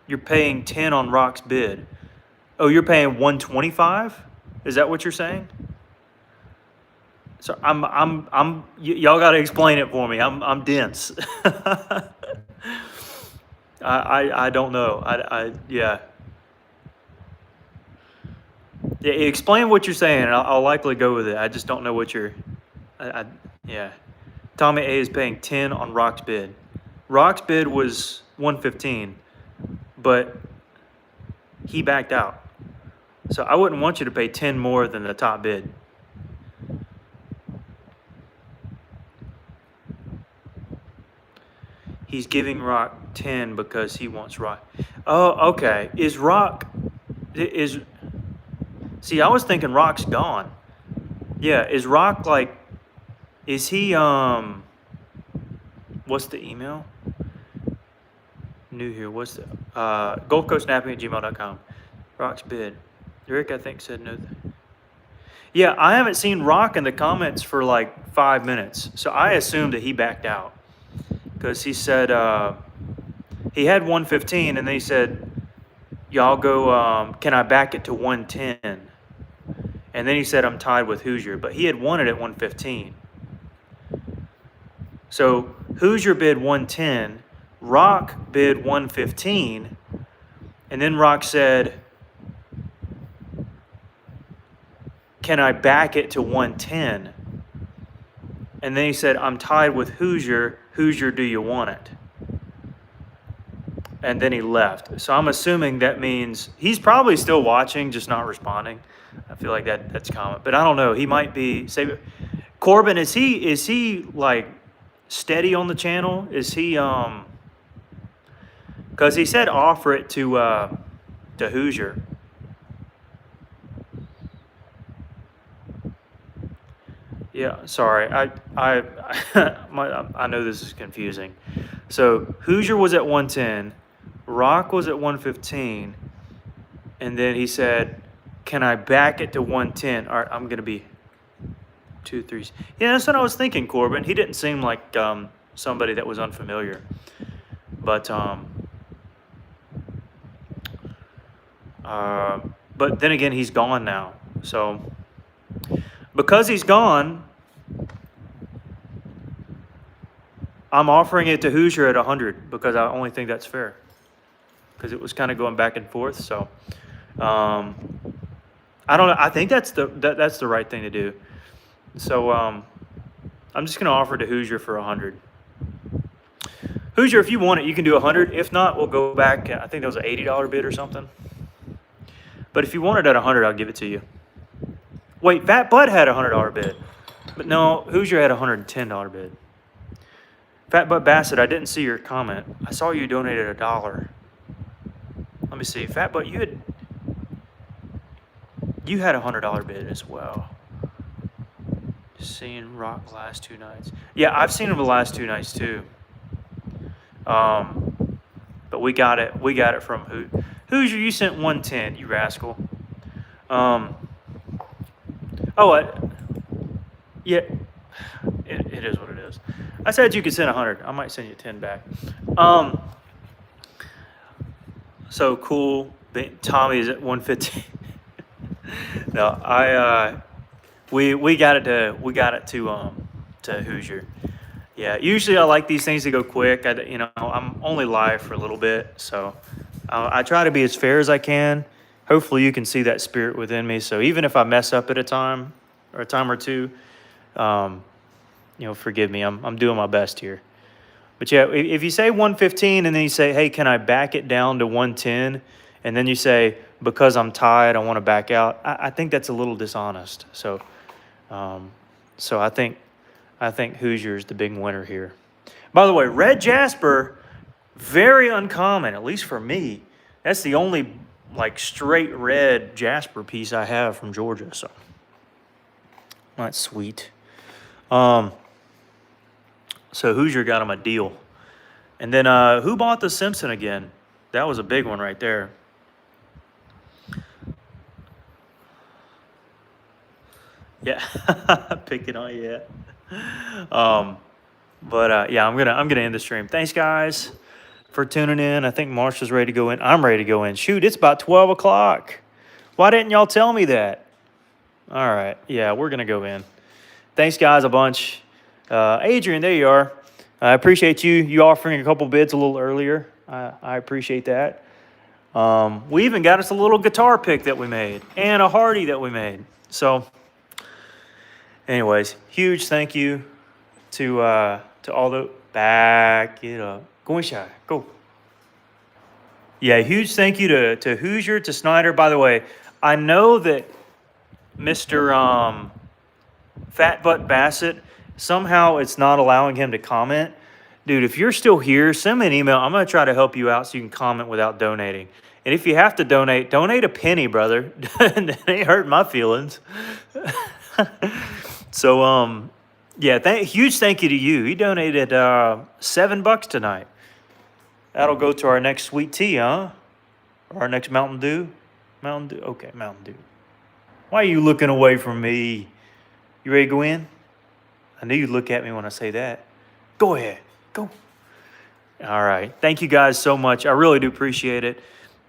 You're paying 10 on Rock's bid. Oh, you're paying 125? Is that what you're saying? So y'all got to explain it for me. I'm dense. I don't know. Yeah. Yeah, explain what you're saying, and I'll likely go with it. I just don't know what you're. Yeah. Tommy A is paying 10 on Rock's bid. Rock's bid was 115, but he backed out. So I wouldn't want you to pay 10 more than the top bid. He's giving Rock 10 because he wants Rock. Oh, okay. Is Rock is? See, I was thinking Rock's gone. Yeah, is Rock like? Is he What's the email? New here. What's the goldcoastknapping@gmail.com. Rock's bid. Rick, I think, said no. Yeah, I haven't seen Rock in the comments for like 5 minutes, so I assumed that he backed out because he said he had 115, and then he said, "Y'all go. Can I back it to 110?" And then he said, "I'm tied with Hoosier," but he had won it at 115. So Hoosier bid 110, Rock bid 115, and then Rock said, "Can I back it to 110?" And then he said, "I'm tied with Hoosier. Hoosier, do you want it?" And then he left. So I'm assuming that means he's probably still watching, just not responding. I feel like that's common, but I don't know. He might be. Say, Corbin, is he like steady on the channel? Is he Because he said offer it to Hoosier. Yeah, sorry. I know this is confusing. So Hoosier was at 110, Rock was at 115, and then he said, "Can I back it to 110?" All right, I'm gonna be 2 3s. Yeah, that's what I was thinking, Corbin. He didn't seem like somebody that was unfamiliar, but then again, he's gone now. So because he's gone, I'm offering it to Hoosier at 100 because I only think that's fair. Because it was kind of going back and forth. So I don't know. I think that's the right thing to do. So I'm just going to offer to Hoosier for 100. Hoosier, if you want it, you can do 100. If not, we'll go back. I think that was an $80 bid or something. But if you want it at 100, I'll give it to you. Wait, Fat Butt had a $100 bid. But no, Hoosier had a $110 bid. Fat Butt Bassett, I didn't see your comment. I saw you donated $1. Let me see. Fat Butt, you had a $100 bid as well. Seeing Rock the last 2 nights. Yeah, I've seen him the last 2 nights too. But we got it from Hoosier. You sent 110, you rascal. Yeah, it is what it is. I said you could send 100. I might send you 10 back. So cool. Tommy is at 115. No, we got it to Hoosier. Yeah, usually I like these things to go quick. I'm only live for a little bit, so I try to be as fair as I can. Hopefully you can see that spirit within me. So even if I mess up at a time or two, forgive me. I'm doing my best here. But yeah, if you say 115 and then you say, hey, can I back it down to 110? And then you say, because I'm tired, I want to back out. I think that's a little dishonest. So I think Hoosier is the big winner here. By the way, red Jasper, very uncommon, at least for me. That's the only straight red Jasper piece I have from Georgia. So that's sweet. So Hoosier got him a deal. And then who bought the Simpson again? That was a big one right there. Yeah, picking on you. Yeah, I'm gonna end the stream. Thanks guys for tuning in. I think Marsha's ready to go in. I'm ready to go in. Shoot, it's about 12 o'clock. Why didn't y'all tell me that? All right, yeah, we're gonna go in. Thanks guys a bunch. Adrian, there you are. I appreciate you offering a couple bids a little earlier. I appreciate that. We even got us a little guitar pick that we made and a Hardy that we made. So anyways, huge thank you to all the back it up. Go in shy. Go. Yeah, huge thank you to Hoosier, to Snyder. By the way, I know that Mr. Fat Butt Bassett, somehow it's not allowing him to comment. Dude, if you're still here, send me an email. I'm going to try to help you out so you can comment without donating. And if you have to donate a penny, brother. It ain't hurting my feelings. So, yeah, huge thank you to you. He donated $7 tonight. That'll go to our next sweet tea, huh? Or our next Mountain Dew? Mountain Dew? Okay, Mountain Dew. Why are you looking away from me? You ready to go in? I knew you'd look at me when I say that. Go ahead. Go. All right. Thank you guys so much. I really do appreciate it.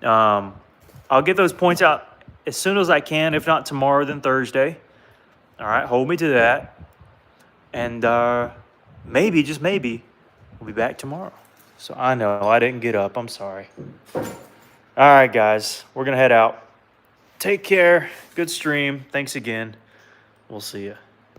I'll get those points out as soon as I can. If not tomorrow, then Thursday. All right. Hold me to that. And maybe, just maybe, we'll be back tomorrow. So I know I didn't get up. I'm sorry. All right, guys. We're going to head out. Take care. Good stream. Thanks again. We'll see you.